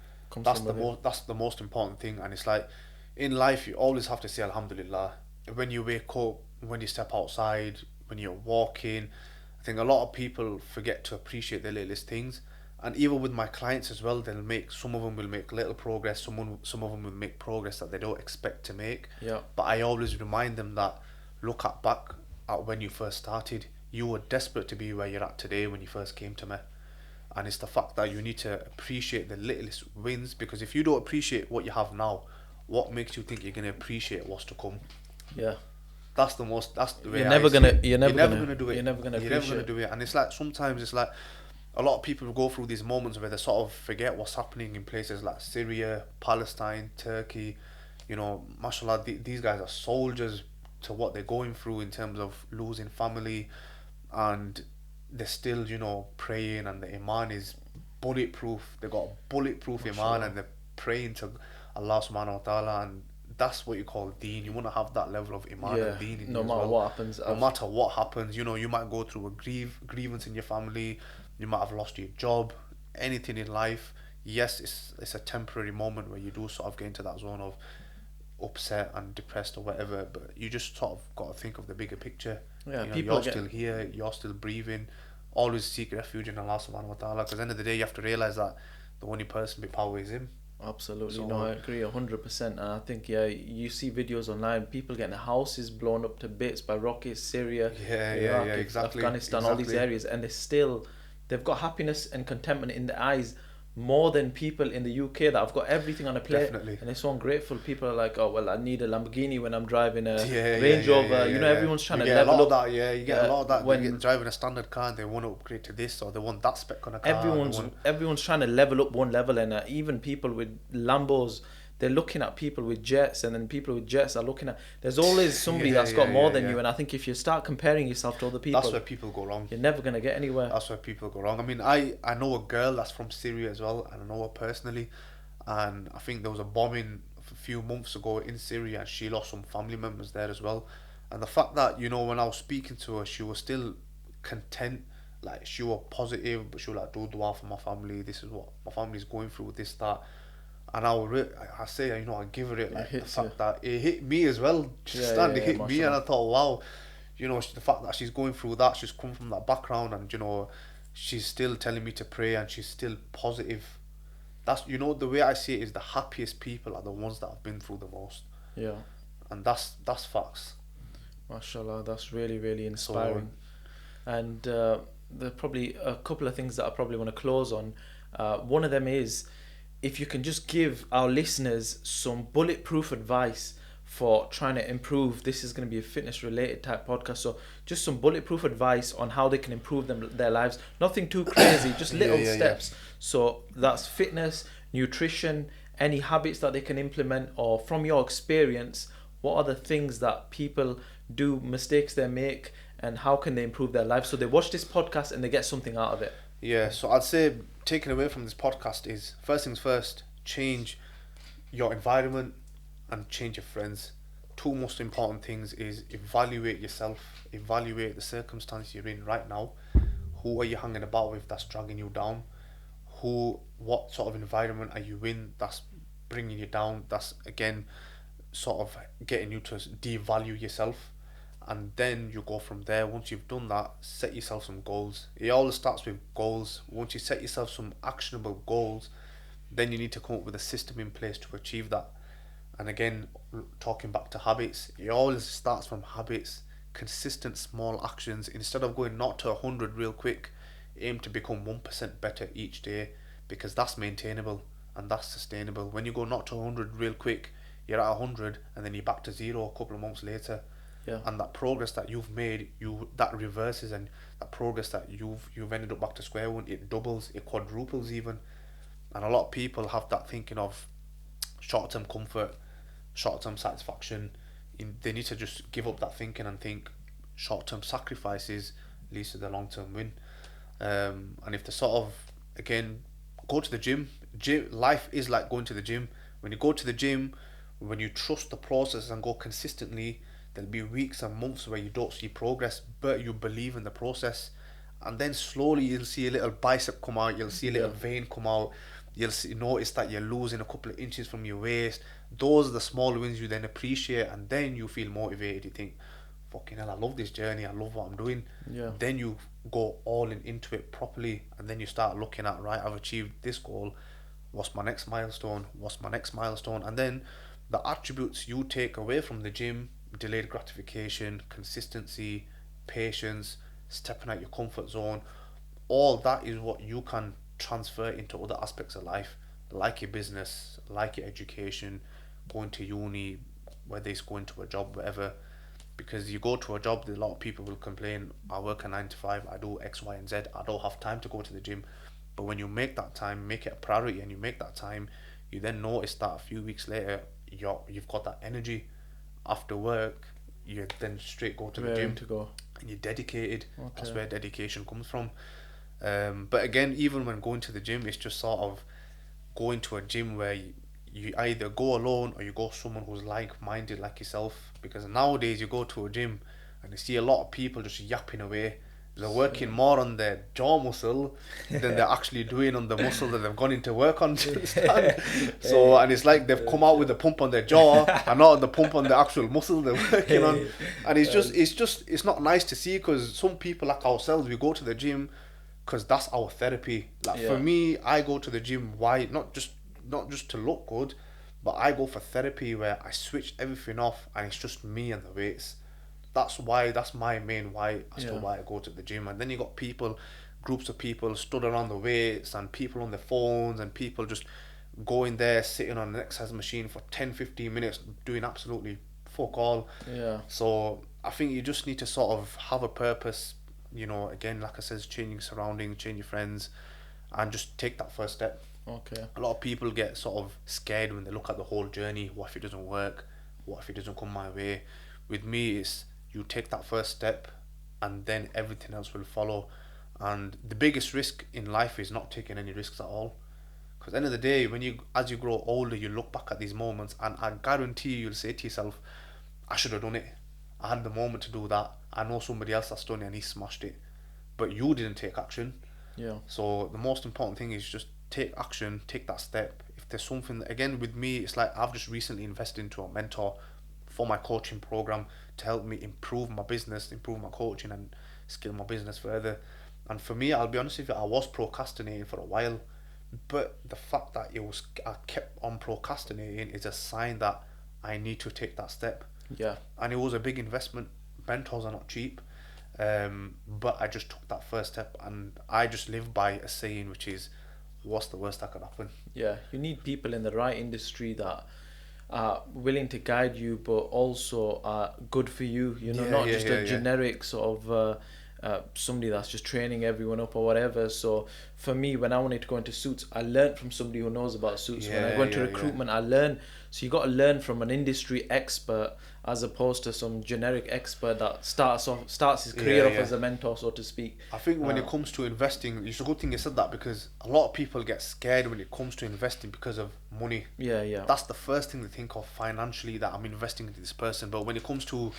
[SPEAKER 3] That's the most important thing. And it's like, in life, you always have to say Alhamdulillah. When you wake up, when you step outside, when you're walking, I think a lot of people forget to appreciate the littlest things. And even with my clients as well, some of them will make little progress, some of them will make progress that they don't expect to make.
[SPEAKER 2] Yeah.
[SPEAKER 3] But I always remind them that look back at when you first started. You were desperate to be where you're at today when you first came to me. And it's the fact that you need to appreciate the littlest wins, because if you don't appreciate what you have now, what makes you think you're going to appreciate what's to come?
[SPEAKER 2] Yeah.
[SPEAKER 3] That's the way
[SPEAKER 2] you're never gonna do it.
[SPEAKER 3] You're never going to do it. And it's like, sometimes it's like, a lot of people go through these moments where they sort of forget what's happening in places like Syria, Palestine, Turkey. You know, mashallah, these guys are soldiers to what they're going through in terms of losing family, and they're still, you know, praying, and the iman is bulletproof. They've got bulletproof iman, and they're praying to Allah subhanahu wa ta'ala, and that's what you call deen. You want to have that level of iman and deen in
[SPEAKER 2] no matter what happens.
[SPEAKER 3] No matter what happens, you know, you might go through a grievance in your family, you might have lost your job, anything in life. Yes, it's a temporary moment where you do sort of get into that zone of upset and depressed or whatever, but you just sort of got to think of the bigger picture.
[SPEAKER 2] Yeah,
[SPEAKER 3] you know, you're still here, you're still breathing. Always seek refuge in Allah subhanahu wa ta'ala, because at the end of the day you have to realise that the only person with power is Him.
[SPEAKER 2] Absolutely. So, no, I agree 100%. And I think, you see videos online, people getting houses blown up to bits by rockets, Syria, Iraq,
[SPEAKER 3] exactly,
[SPEAKER 2] Afghanistan, all these areas, and they've got happiness and contentment in their eyes more than people in the UK that have got everything on a plate.
[SPEAKER 3] Definitely.
[SPEAKER 2] And they're so ungrateful. People are like, oh well, I need a Lamborghini when I'm driving a Range Rover. Everyone's trying to level up.
[SPEAKER 3] You get a lot of that when you're driving a standard car and they want to upgrade to this, or they want that spec on a car.
[SPEAKER 2] Everyone's trying to level up one level, and even people with Lambos, they're looking at people with jets, and then people with jets are looking at. There's always somebody that's got more than you, and I think if you start comparing yourself to other people,
[SPEAKER 3] that's where people go wrong.
[SPEAKER 2] You're never gonna get anywhere.
[SPEAKER 3] That's where people go wrong. I mean, I know a girl that's from Syria as well, and I know her personally, and I think there was a bombing a few months ago in Syria, and she lost some family members there as well. And the fact that, you know, when I was speaking to her, she was still content. Like, she was positive, but she was like, do dua for my family. This is what my family's going through, this, that. And I say, you know, I give her it, like, the fact that it hit me as well. It hit me, and I thought, wow, you know, the fact that she's going through that, she's come from that background, and, you know, she's still telling me to pray, and she's still positive. That's, you know, the way I see it is the happiest people are the ones that have been through the most.
[SPEAKER 2] Yeah.
[SPEAKER 3] And that's facts.
[SPEAKER 2] MashaAllah, that's really, really inspiring. And there are probably a couple of things that I probably want to close on. One of them is, if you can just give our listeners some bulletproof advice for trying to improve. This is going to be a fitness related type podcast, so just some bulletproof advice on how they can improve their lives. Nothing too crazy, just little steps. So that's fitness, nutrition, any habits that they can implement, or from your experience, what are the things that people do, mistakes they make, and how can they improve their lives, so they watch this podcast and they get something out of it.
[SPEAKER 3] Yeah, so I'd say taking away from this podcast is, first things first, change your environment and change your friends. Two most important things is evaluate yourself, evaluate the circumstance you're in right now. Who are you hanging about with that's dragging you down? What sort of environment are you in that's bringing you down? That's, again, sort of getting you to devalue yourself. And then you go from there. Once you've done that, set yourself some goals. It always starts with goals. Once you set yourself some actionable goals, then you need to come up with a system in place to achieve that. And again, talking back to habits, it always starts from habits, consistent small actions. Instead of going 0 to 100 real quick, aim to become 1% better each day, because that's maintainable. and that's sustainable. When you go not to 100 real quick, you're at 100 and then you're back to zero a couple of months later.
[SPEAKER 2] Yeah.
[SPEAKER 3] And that progress that you've made, that reverses, and that progress that you've ended up back to square one, it doubles, it quadruples even. And a lot of people have that thinking of short-term comfort, short-term satisfaction. They need to just give up that thinking and think short-term sacrifices leads to the long-term win. And if they sort of, again, go to the gym, life is like going to the gym. When you go to the gym, when you trust the process and go consistently, there'll be weeks and months where you don't see progress, but you believe in the process. And then slowly you'll see a little bicep come out, you'll see a little vein come out, notice that you're losing a couple of inches from your waist. Those are the small wins you then appreciate, and then you feel motivated. You think, fucking hell, I love this journey, I love what I'm doing.
[SPEAKER 2] Yeah.
[SPEAKER 3] Then you go all into it properly, and then you start looking at, right, I've achieved this goal, what's my next milestone, and then the attributes you take away from the gym: delayed gratification, consistency, patience, stepping out your comfort zone. All that is what you can transfer into other aspects of life, like your business, like your education, going to uni, whether it's going to a job, whatever. Because you go to a job, a lot of people will complain, I work a 9 to 5, I do X, Y, and Z, I don't have time to go to the gym. But when you make that time, make it a priority, and you make that time, you then notice that a few weeks later, you've got that energy. After work, you then straight go to the gym
[SPEAKER 2] to go.
[SPEAKER 3] and you're dedicated.
[SPEAKER 2] Okay.
[SPEAKER 3] That's where dedication comes from. But again, even when going to the gym, it's just sort of going to a gym where you either go alone or you go with someone who's like-minded like yourself. Because nowadays you go to a gym and you see a lot of people just yapping away. They're working more on their jaw muscle than they're actually doing on the muscle that they've gone into work on. So, and it's like they've come out with a pump on their jaw and not the pump on the actual muscle they're working on. And it's not nice to see, because some people like ourselves, we go to the gym because that's our therapy. Like for me, I go to the gym, why? Not just to look good, but I go for therapy where I switch everything off and it's just me and the weights. That's my main why as to why I go to the gym. And then you got groups of people stood around the weights, and people on their phones, and people just going there, sitting on an exercise machine for 10-15 minutes doing absolutely fuck all. So I think you just need to sort of have a purpose, again, like I said, changing surroundings, change your friends, and just take that first step.
[SPEAKER 2] Okay.
[SPEAKER 3] A lot of people get sort of scared when they look at the whole journey. What if it doesn't work? What if it doesn't come my way? With me, it's you take that first step, and then everything else will follow. And the biggest risk in life is not taking any risks at all. Because at the end of the day, as you grow older, you look back at these moments, and I guarantee you'll say to yourself, I should have done it. I had the moment to do that. I know somebody else that's done it and he smashed it. But you didn't take action. So the most important thing is just take action, take that step. If there's something that, again, with me, it's like I've just recently invested into a mentor for my coaching program to help me improve my business, improve my coaching, and scale my business further. And for me, I'll be honest with you, I was procrastinating for a while, but the fact that I kept on procrastinating is a sign that I need to take that step. And it was a big investment. Mentors are not cheap. But I just took that first step, and I just live by a saying, which is, what's the worst that could happen?
[SPEAKER 2] You need people in the right industry that are willing to guide you, but also are good for you, not just a generic sort of somebody that's just training everyone up or whatever. So for me, when I wanted to go into suits, I learned from somebody who knows about suits. When I go into recruitment, I learn. So you got to learn from an industry expert as opposed to some generic expert that starts his career off as a mentor, so to speak.
[SPEAKER 3] I think when it comes to investing, it's a good thing you said that, because a lot of people get scared when it comes to investing because of money. That's the first thing they think of financially, that I'm investing into this person. But when it comes to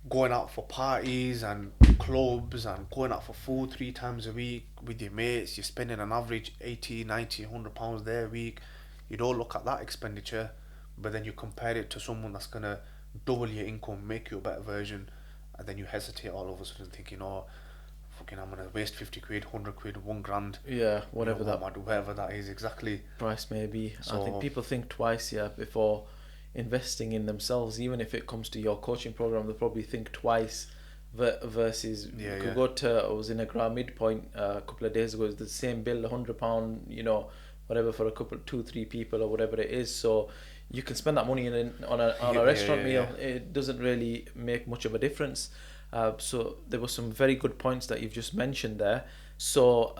[SPEAKER 3] going out for parties and clubs and going out for food 3 times a week with your mates, you're spending an average 80, 90, 100 pounds there a week. You don't look at that expenditure, but then you compare it to someone that's going to double your income, make you a better version, and then you hesitate all of a sudden thinking, oh, fucking, I'm going to waste 50 quid, 100 quid, 1 grand.
[SPEAKER 2] Whatever
[SPEAKER 3] that is, exactly.
[SPEAKER 2] Price may be.
[SPEAKER 3] So,
[SPEAKER 2] I think people think twice, before investing in themselves. Even if it comes to your coaching program, they'll probably think twice versus you could go to, I was in a Grand Midpoint a couple of days ago, it's the same bill, £100, whatever for a couple, 2-3 people or whatever it is. So you can spend that money on a
[SPEAKER 3] Yeah,
[SPEAKER 2] restaurant
[SPEAKER 3] yeah,
[SPEAKER 2] meal.
[SPEAKER 3] yeah.
[SPEAKER 2] It doesn't really make much of a difference. So there were some very good points that you've just mentioned there. So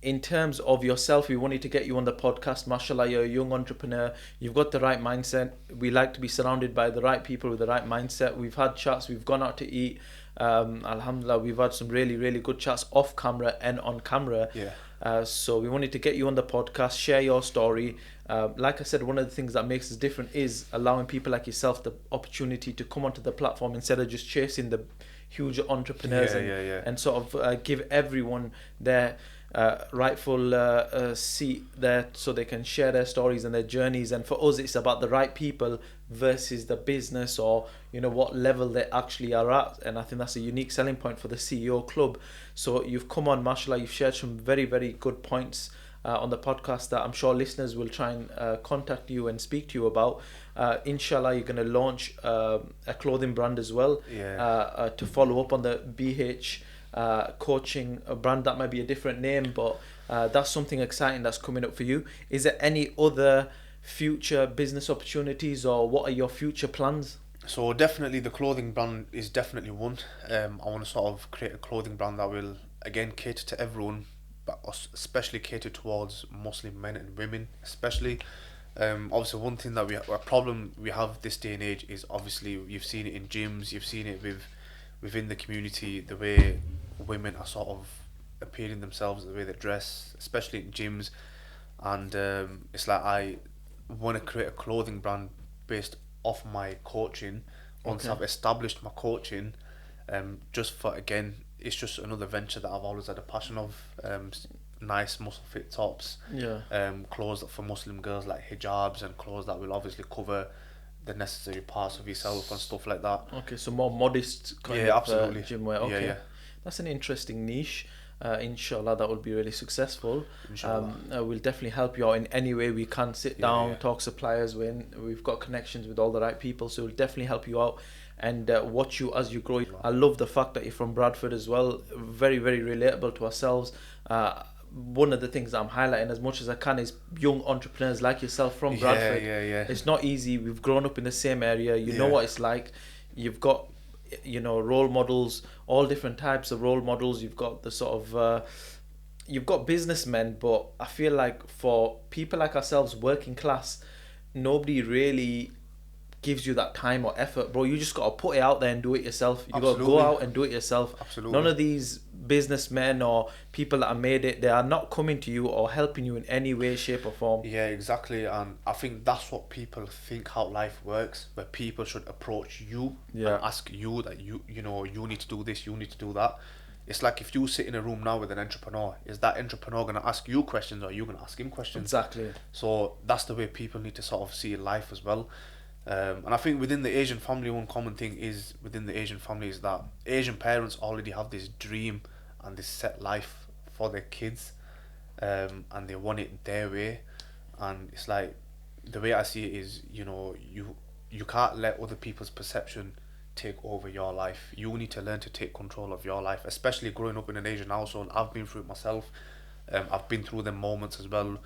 [SPEAKER 2] in terms of yourself, we wanted to get you on the podcast. Mashallah, you're a young entrepreneur. You've got the right mindset. We like to be surrounded by the right people with the right mindset. We've had chats. We've gone out to eat. Alhamdulillah, we've had some really, really good chats off camera and on camera.
[SPEAKER 3] Yeah.
[SPEAKER 2] So we wanted to get you on the podcast, share your story. Like I said, one of the things that makes us different is allowing people like yourself the opportunity to come onto the platform instead of just chasing the huge entrepreneurs and sort of give everyone their rightful seat there so they can share their stories and their journeys. And for us, it's about the right people versus the business or what level they actually are at. And I think that's a unique selling point for the CEO Club. So you've come on, mashallah, you've shared some very, very good points on the podcast that I'm sure listeners will try and contact you and speak to you about. Inshallah, you're going to launch a clothing brand as well to follow up on the BH coaching brand. That might be a different name, but that's something exciting that's coming up for you. Is there any other future business opportunities, or what are your future plans?
[SPEAKER 3] So definitely the clothing brand is definitely one. I want to sort of create a clothing brand that will again cater to everyone, but especially cater towards Muslim men and women especially. Obviously one thing that a problem we have this day and age is, obviously you've seen it in gyms, you've seen it within the community, the way women are sort of appearing themselves, the way they dress, especially in gyms. And it's like I want to create a clothing brand based off my coaching. Once I've established my coaching, just for, again, it's just another venture that I've always had a passion of. Nice muscle fit tops, clothes for Muslim girls like hijabs, and clothes that will obviously cover the necessary parts of yourself and stuff like that.
[SPEAKER 2] Okay, so more modest kind of gym wear. Okay, that's an interesting niche. Inshallah, that will be really successful. We'll definitely help you out in any way we can. Sit down, talk suppliers. We've got connections with all the right people, so we'll definitely help you out and watch you as you grow. I love the fact that you're from Bradford as well. Very, very relatable to ourselves. One of the things that I'm highlighting as much as I can is young entrepreneurs like yourself from Bradford. It's not easy. We've grown up in the same area. You know what it's like. You've got role models, all different types of role models. You've got the sort of you've got businessmen, but I feel like for people like ourselves, working class, nobody really gives you that time or effort, bro. You just got to put it out there and do it yourself. You got to go out and do it yourself. None of these businessmen or people that have made it, they are not coming to you or helping you in any way, shape or form.
[SPEAKER 3] Yeah, exactly. And I think that's what people think how life works, where people should approach you and ask you that you need to do this, you need to do that. It's like if you sit in a room now with an entrepreneur, is that entrepreneur going to ask you questions, or are you going to ask him questions?
[SPEAKER 2] Exactly.
[SPEAKER 3] So that's the way people need to sort of see life as well. And I think within the Asian family, one common thing is within the Asian family is that Asian parents already have this dream and this set life for their kids, and they want it their way. And it's like, the way I see it is, you can't let other people's perception take over your life. You need to learn to take control of your life, especially growing up in an Asian household. I've been through it myself. I've been through them moments as well.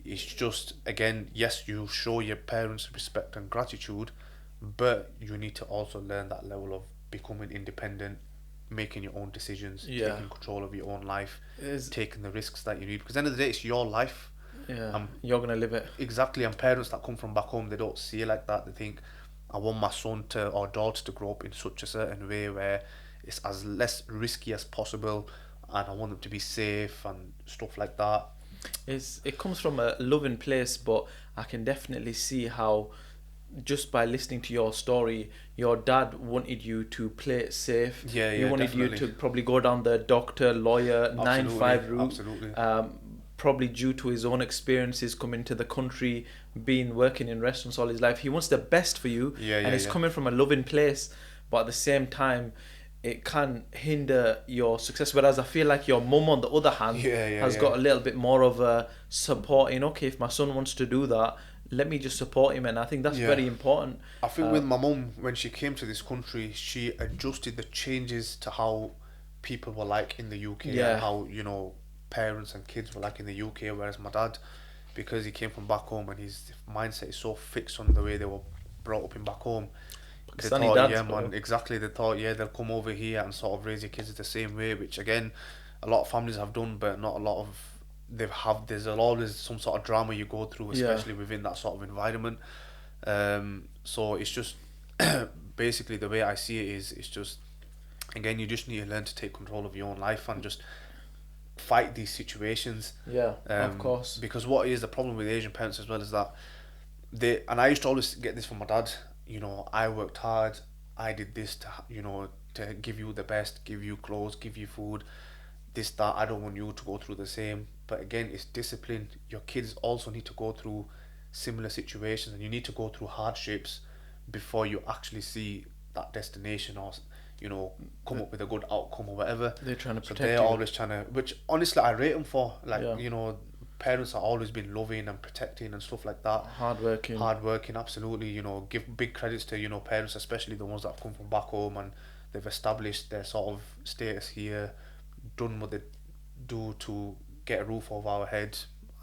[SPEAKER 3] It's just, again, yes, you show your parents respect and gratitude, but you need to also learn that level of becoming independent, making your own decisions, taking control of your own life, taking the risks that you need. Because at the end of the day, it's your life.
[SPEAKER 2] You're going to live it.
[SPEAKER 3] Exactly. And parents that come from back home, they don't see it like that. They think, I want my son or daughter to grow up in such a certain way where it's as less risky as possible, and I want them to be safe and stuff like that.
[SPEAKER 2] It comes from a loving place, but I can definitely see how, just by listening to your story, your dad wanted you to play it safe. He wanted
[SPEAKER 3] definitely.
[SPEAKER 2] you to probably go down the doctor, lawyer, 9-5 route.
[SPEAKER 3] Absolutely.
[SPEAKER 2] Probably due to his own experiences coming to the country, working in restaurants all his life. He wants the best for you, and it's coming from a loving place, but at the same time, it can hinder your success. Whereas I feel like your mum, on the other hand, has got a little bit more of a supporting. Okay, if my son wants to do that, let me just support him. And I think that's very important.
[SPEAKER 3] I think with my mum, when she came to this country, she adjusted the changes to how people were like in the UK and how, parents and kids were like in the UK. Whereas my dad, because he came from back home and his mindset is so fixed on the way they were brought up in back home. They
[SPEAKER 2] Pakistani
[SPEAKER 3] thought,
[SPEAKER 2] dads,
[SPEAKER 3] yeah,
[SPEAKER 2] bro.
[SPEAKER 3] man, exactly. They thought, yeah, they'll come over here and sort of raise your kids the same way, which again, a lot of families have done, but not a lot of there's always some sort of drama you go through, especially within that sort of environment. So it's just basically the way I see it is, it's just, again, you just need to learn to take control of your own life and just fight these situations.
[SPEAKER 2] Yeah, of course.
[SPEAKER 3] Because what is the problem with Asian parents as well is that and I used to always get this from my dad, you know, I worked hard, I did this to, you know, to give you the best, give you clothes, give you food, this, that, I don't want you to go through the same. But again, it's discipline. Your kids also need to go through similar situations, and you need to go through hardships before you actually see that destination, or, you know, come up with a good outcome or whatever.
[SPEAKER 2] They're trying to protect
[SPEAKER 3] they're
[SPEAKER 2] you.
[SPEAKER 3] always trying to, which honestly I rate them for. Like,
[SPEAKER 2] Yeah.
[SPEAKER 3] you know, parents are always been loving and protecting and stuff like that. Hardworking, absolutely. You know, give big credits to, you know, parents, especially the ones that have come from back home and they've established their sort of status here, done what they do to get a roof over our head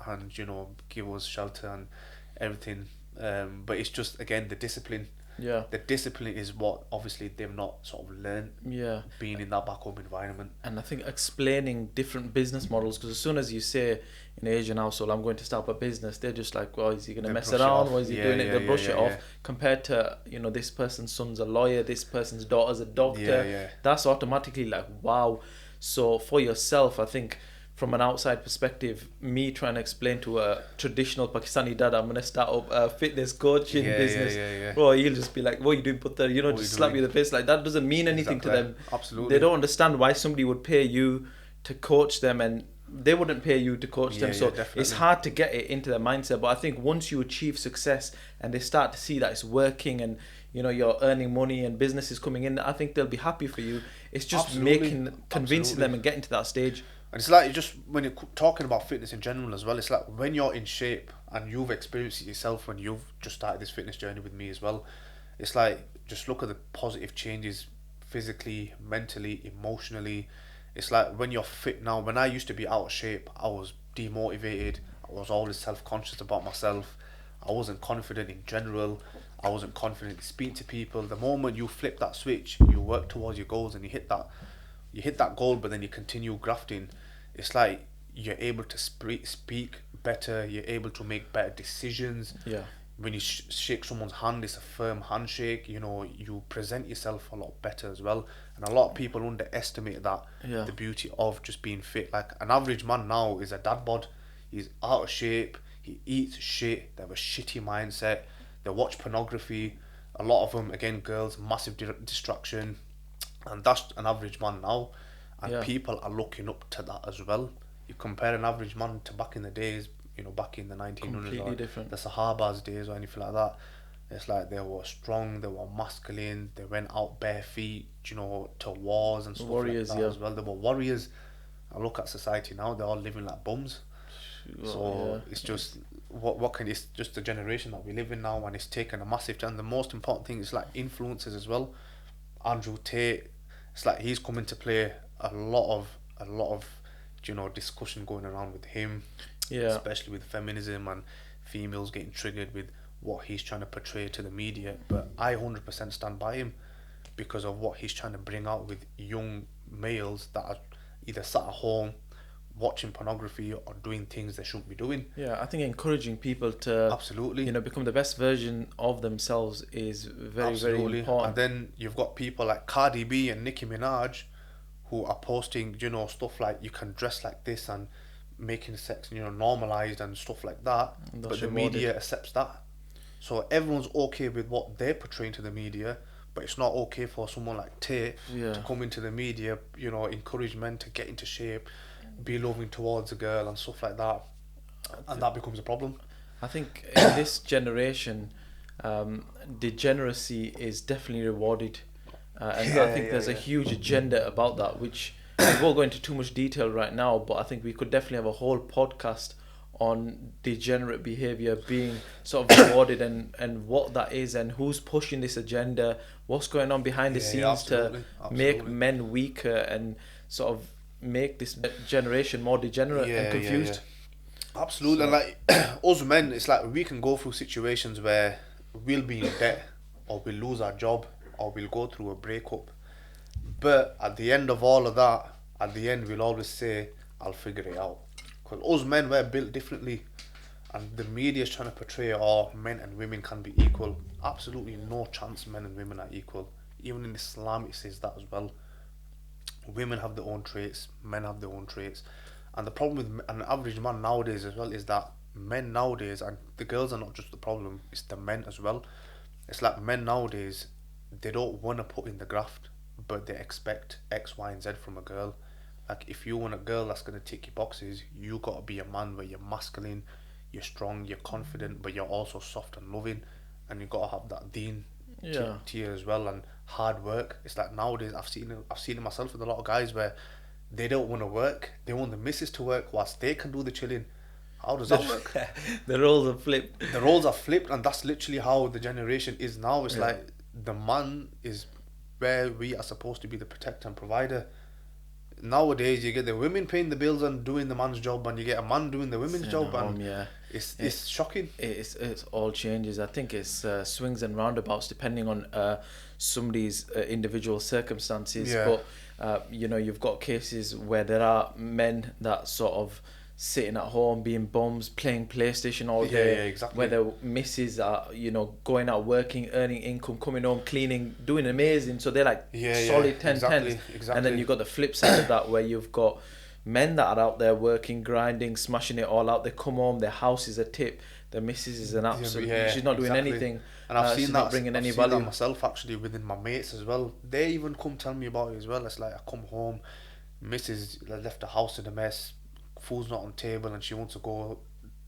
[SPEAKER 3] and, you know, give us shelter and everything. But it's just, again, the discipline.
[SPEAKER 2] Yeah.
[SPEAKER 3] The discipline is what obviously they've not sort of learned.
[SPEAKER 2] Yeah.
[SPEAKER 3] Being in that back home environment.
[SPEAKER 2] And I think explaining different business models, because as soon as you say in an Asian household, I'm going to start up a business, they're just like, well, is he going to mess around? Or is he doing it? They brush it off. Compared to, you know, this person's son's a lawyer, this person's daughter's a doctor. That's automatically like, wow. So for yourself, I think from an outside perspective, me trying to explain to a traditional Pakistani dad, I'm going to start up a fitness coaching business. Bro, he'll just be like, what are you doing? Put the, you know, just slap you in the face. Like, that doesn't mean anything to them.
[SPEAKER 3] Absolutely.
[SPEAKER 2] They don't understand why somebody would pay you to coach them, and they wouldn't pay you to coach them. So it's hard to get it into their mindset. But I think once you achieve success and they start to see that it's working and, you know, you're earning money and business is coming in, I think they'll be happy for you. It's just convincing them and getting to that stage.
[SPEAKER 3] And it's like, just when you're talking about fitness in general as well, it's like when you're in shape and you've experienced it yourself when you've just started this fitness journey with me as well, it's like, just look at the positive changes physically, mentally, emotionally. It's like when you're fit now, when I used to be out of shape, I was demotivated, I was always self-conscious about myself, I wasn't confident in general, I wasn't confident in speaking to people. The moment you flip that switch, you work towards your goals and you hit that goal, but then you continue grafting. It's like you're able to speak better, you're able to make better decisions.
[SPEAKER 2] Yeah.
[SPEAKER 3] When you shake someone's hand, it's a firm handshake. You know, you present yourself a lot better as well. And a lot of people underestimate that, the beauty of just being fit. Like, an average man now is a dad bod. He's out of shape, he eats shit, they have a shitty mindset, they watch pornography. A lot of them, again, girls, massive distraction. And that's an average man now. And people are looking up to that as well. You compare an average man to back in the days, you know, back in the 1900s,
[SPEAKER 2] completely
[SPEAKER 3] or
[SPEAKER 2] different.
[SPEAKER 3] The Sahabas days or anything like that. It's like they were strong, they were masculine, they went out bare feet, you know, to wars and stuff like that as well. They were warriors. I look at society now, they're all living like bums. So it's just it's just the generation that we live in now, and it's taken a massive chance. The most important thing is like influences as well. Andrew Tate, it's like he's come into play. A lot of you know, discussion going around with him, especially with feminism and females getting triggered with what he's trying to portray to the media. But I 100% stand by him because of what he's trying to bring out with young males that are either sat at home watching pornography or doing things they shouldn't be doing.
[SPEAKER 2] I think encouraging people to
[SPEAKER 3] absolutely,
[SPEAKER 2] you know, become the best version of themselves is very very important.
[SPEAKER 3] And then you've got people like Cardi B and Nicki Minaj who are posting, you know, stuff like you can dress like this and making sex, you know, normalized and stuff like that. But the media accepts that. So everyone's okay with what they're portraying to the media, but it's not okay for someone like Tate to come into the media, you know, encourage men to get into shape, be loving towards a girl and stuff like that. And that becomes a problem.
[SPEAKER 2] I think in this generation, degeneracy is definitely rewarded. And I think there's a huge agenda about that, which I won't go into too much detail right now, but I think we could definitely have a whole podcast on degenerate behavior being sort of rewarded and what that is and who's pushing this agenda, what's going on behind the scenes to make men weaker and sort of make this generation more degenerate and confused.
[SPEAKER 3] Absolutely. And like us men, it's like we can go through situations where we'll be in debt, or we'll lose our job, or we'll go through a breakup. But at the end of all of that, at the end we'll always say, I'll figure it out. Because us men, we're built differently. And the media is trying to portray, oh, men and women can be equal. Absolutely no chance men and women are equal. Even in Islam it says that as well. Women have their own traits, men have their own traits. And the problem with an average man nowadays as well is that men nowadays, and the girls are not just the problem, it's the men as well. It's like men nowadays, they don't want to put in the graft, but they expect X, Y, and Z from a girl. Like if you want a girl that's going to tick your boxes, you got to be a man where you're masculine, you're strong, you're confident, but you're also soft and loving, and you got to have that deen to you as well, and hard work. It's like nowadays I've seen it myself with a lot of guys where they don't want to work, they want the missus to work whilst they can do the chilling. How does that work?
[SPEAKER 2] The roles are flipped.
[SPEAKER 3] The roles are flipped, and that's literally how the generation is now. It's like the man is where we are supposed to be the protector and provider. Nowadays you get the women paying the bills and doing the man's job, and you get a man doing the women's job, and it's shocking.
[SPEAKER 2] It's all changes. I think it's swings and roundabouts depending on somebody's individual circumstances. But you've got cases where there are men that sort of sitting at home being bums, playing PlayStation all day,
[SPEAKER 3] exactly.
[SPEAKER 2] where their missus are going out working, earning income, coming home, cleaning, doing amazing, so they're like solid 10
[SPEAKER 3] exactly.
[SPEAKER 2] And then you've got the flip side of that, where you've got men that are out there working, grinding, smashing it all out. They come home, their house is a tip, their missus is an absolute she's not doing anything,
[SPEAKER 3] and I've seen that,
[SPEAKER 2] not bringing any
[SPEAKER 3] I've
[SPEAKER 2] value.
[SPEAKER 3] seen that myself actually within my mates as well. They even come tell me about it as well. It's like I come home, missus left the house in a mess, food's not on table, and she wants to go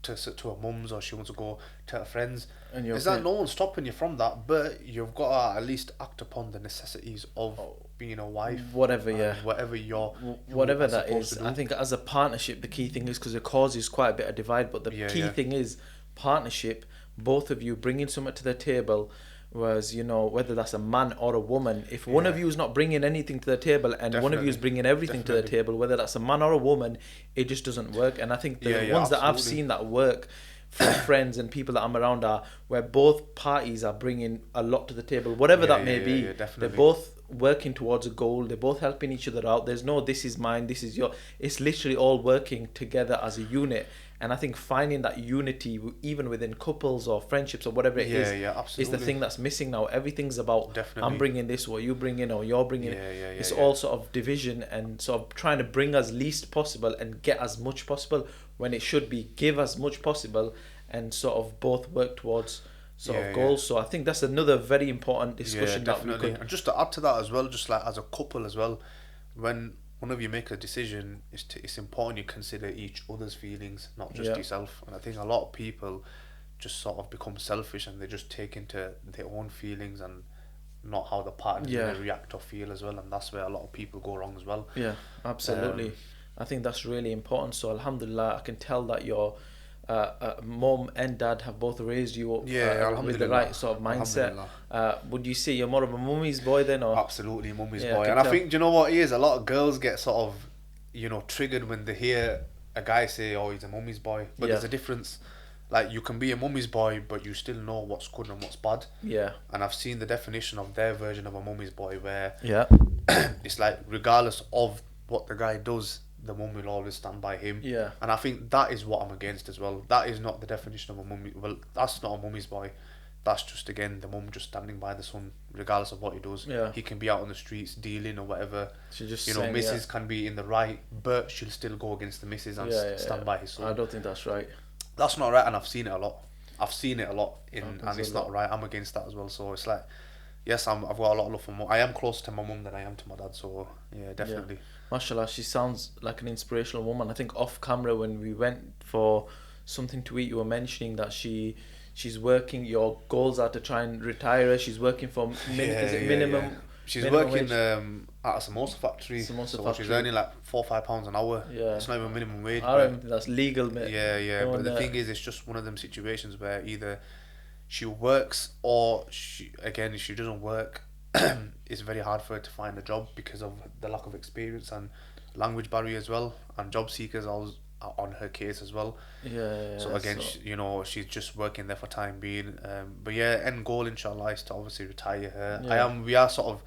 [SPEAKER 3] to her mum's, or she wants to go to her friends. And it's like no one's stopping you from that, but you've got to at least act upon the necessities of being a wife, whatever that is.
[SPEAKER 2] I think as a partnership, the key thing is, because it causes quite a bit of divide, but the key thing is partnership, both of you bringing something to the table. Whereas, whether that's a man or a woman, if one of you is not bringing anything to the table, and one of you is bringing everything to the table, whether that's a man or a woman, it just doesn't work. And I think the ones that I've seen that work from friends and people that I'm around are where both parties are bringing a lot to the table, whatever that may be. They're both working towards a goal, they're both helping each other out. There's no this is mine, this is your. It's literally all working together as a unit. And I think finding that unity, even within couples or friendships or whatever it is the thing that's missing now. Everything's about I'm bringing this, what you bring in, or you're bringing it's all sort of division, and sort of trying to bring as least possible and get as much possible, when it should be give as much possible and sort of both work towards of goals. So I think that's another very important discussion.
[SPEAKER 3] Definitely. And just to add to that as well, just like as a couple as well, when one of you make a decision, it's important you consider each other's feelings, not just yourself. And I think a lot of people just sort of become selfish, and they just take into their own feelings and not how the partner will react or feel as well. And that's where a lot of people go wrong as well. Yeah,
[SPEAKER 2] absolutely. I think that's really important. So alhamdulillah, I can tell that your mum and dad have both raised you up with the right sort of mindset. Would you say you're more of a mummy's boy then, or?
[SPEAKER 3] Absolutely, mummy's boy. And I think, do you know what it is? A lot of girls get sort of, triggered when they hear a guy say, "Oh, he's a mummy's boy." But there's a difference. Like, you can be a mummy's boy, but you still know what's good and what's bad. Yeah. And I've seen the definition of their version of a mummy's boy, where it's like, regardless of what the guy does, the mum will always stand by him. Yeah. And I think that is what I'm against as well. That is not the definition of a mummy. Well, that's not a mummy's boy. That's just, again, the mum just standing by the son, regardless of what he does. Yeah. He can be out on the streets dealing or whatever. She's just saying, missus can be in the right, but she'll still go against the missus and stand by his son.
[SPEAKER 2] I don't think that's right.
[SPEAKER 3] That's not right, and I've seen it a lot. And it's not right. I'm against that as well. So it's like, yes, I've got a lot of love for mum. I am closer to my mum than I am to my dad. So yeah, definitely. Yeah.
[SPEAKER 2] Mashallah, she sounds like an inspirational woman. I think off camera, when we went for something to eat, you were mentioning that she's working. Your goals are to try and retire her. She's working for minimum.
[SPEAKER 3] Yeah. She's working at a samosa factory. So she's earning like £4 or £5 an hour. Yeah. It's not even minimum wage.
[SPEAKER 2] I don't think that's legal, mate.
[SPEAKER 3] Yeah. But the thing is, it's just one of them situations where either she works or she doesn't work. It's very hard for her to find a job because of the lack of experience and language barrier as well. And job seekers on her case as well.
[SPEAKER 2] Yeah.
[SPEAKER 3] So again, you know, she's just working there for time being. But yeah, end goal inshallah is to obviously retire her.
[SPEAKER 2] Yeah.
[SPEAKER 3] We are sort of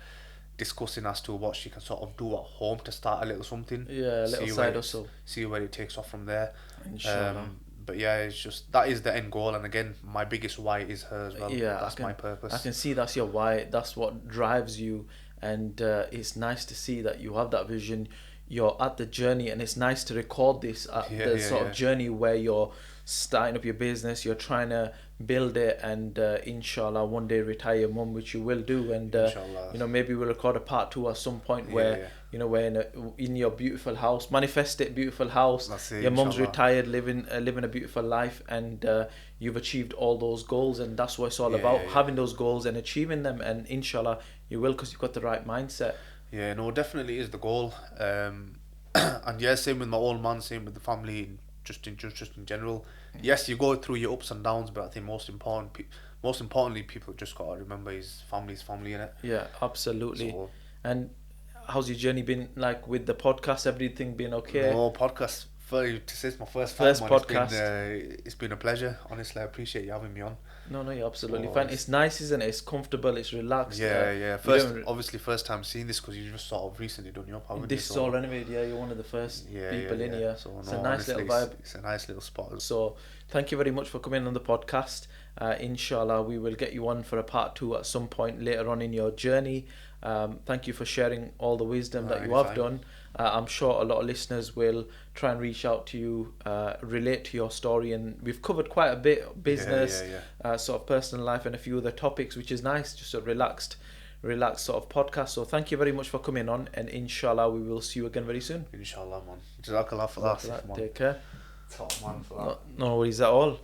[SPEAKER 3] discussing as to what she can sort of do at home to start a little something.
[SPEAKER 2] Yeah, a little side hustle.
[SPEAKER 3] See where it takes off from there.
[SPEAKER 2] Inshallah.
[SPEAKER 3] But yeah, it's just that is the end goal, and again, my biggest why is her as well.
[SPEAKER 2] Yeah,
[SPEAKER 3] That's my purpose.
[SPEAKER 2] I can see that's your why. That's what drives you, and it's nice to see that you have that vision. You're at the journey, and it's nice to record this at the sort of journey where you're starting up your business. You're trying to build it, and inshallah one day retire your mum, which you will do. And you know, maybe we'll record a part 2 at some point where you know, we're in your beautiful house, manifest it, beautiful house.
[SPEAKER 3] That's it,
[SPEAKER 2] your mum's
[SPEAKER 3] inshallah.
[SPEAKER 2] retired, living a beautiful life, and you've achieved all those goals, and that's what it's all about, having those goals and achieving them. And inshallah you will, because you've got the right mindset.
[SPEAKER 3] Yeah, no, definitely is the goal. And yeah, same with my old man, same with the family, just in general. Yes, you go through your ups and downs, but I think most importantly, people just gotta remember his family's family, innit?
[SPEAKER 2] Yeah, absolutely.
[SPEAKER 3] So,
[SPEAKER 2] and how's your journey been like with the podcast? Everything been okay?
[SPEAKER 3] No, podcast. To say it's my first
[SPEAKER 2] podcast.
[SPEAKER 3] It's been a pleasure. Honestly, I appreciate you having me on.
[SPEAKER 2] No, you're absolutely fine. It's nice, isn't it? It's comfortable, it's relaxed.
[SPEAKER 3] Yeah. First time seeing this, because you just sort of recently done your pub.
[SPEAKER 2] This is all renovated. Yeah, you're one of the first people in here.
[SPEAKER 3] So,
[SPEAKER 2] it's a nice little vibe.
[SPEAKER 3] It's a nice little spot.
[SPEAKER 2] So thank you very much for coming on the podcast. Inshallah, we will get you on for a part 2 at some point later on in your journey. Thank you for sharing all the wisdom that you have done. I'm sure a lot of listeners will try and reach out to you, relate to your story, and we've covered quite a bit: business, sort of personal life, and a few other topics, which is nice. Just a relaxed sort of podcast. So thank you very much for coming on, and inshallah we will see you again very soon.
[SPEAKER 3] Inshallah, man. Jazakallah for that.
[SPEAKER 2] Take care.
[SPEAKER 3] Top man for that.
[SPEAKER 2] No worries at all.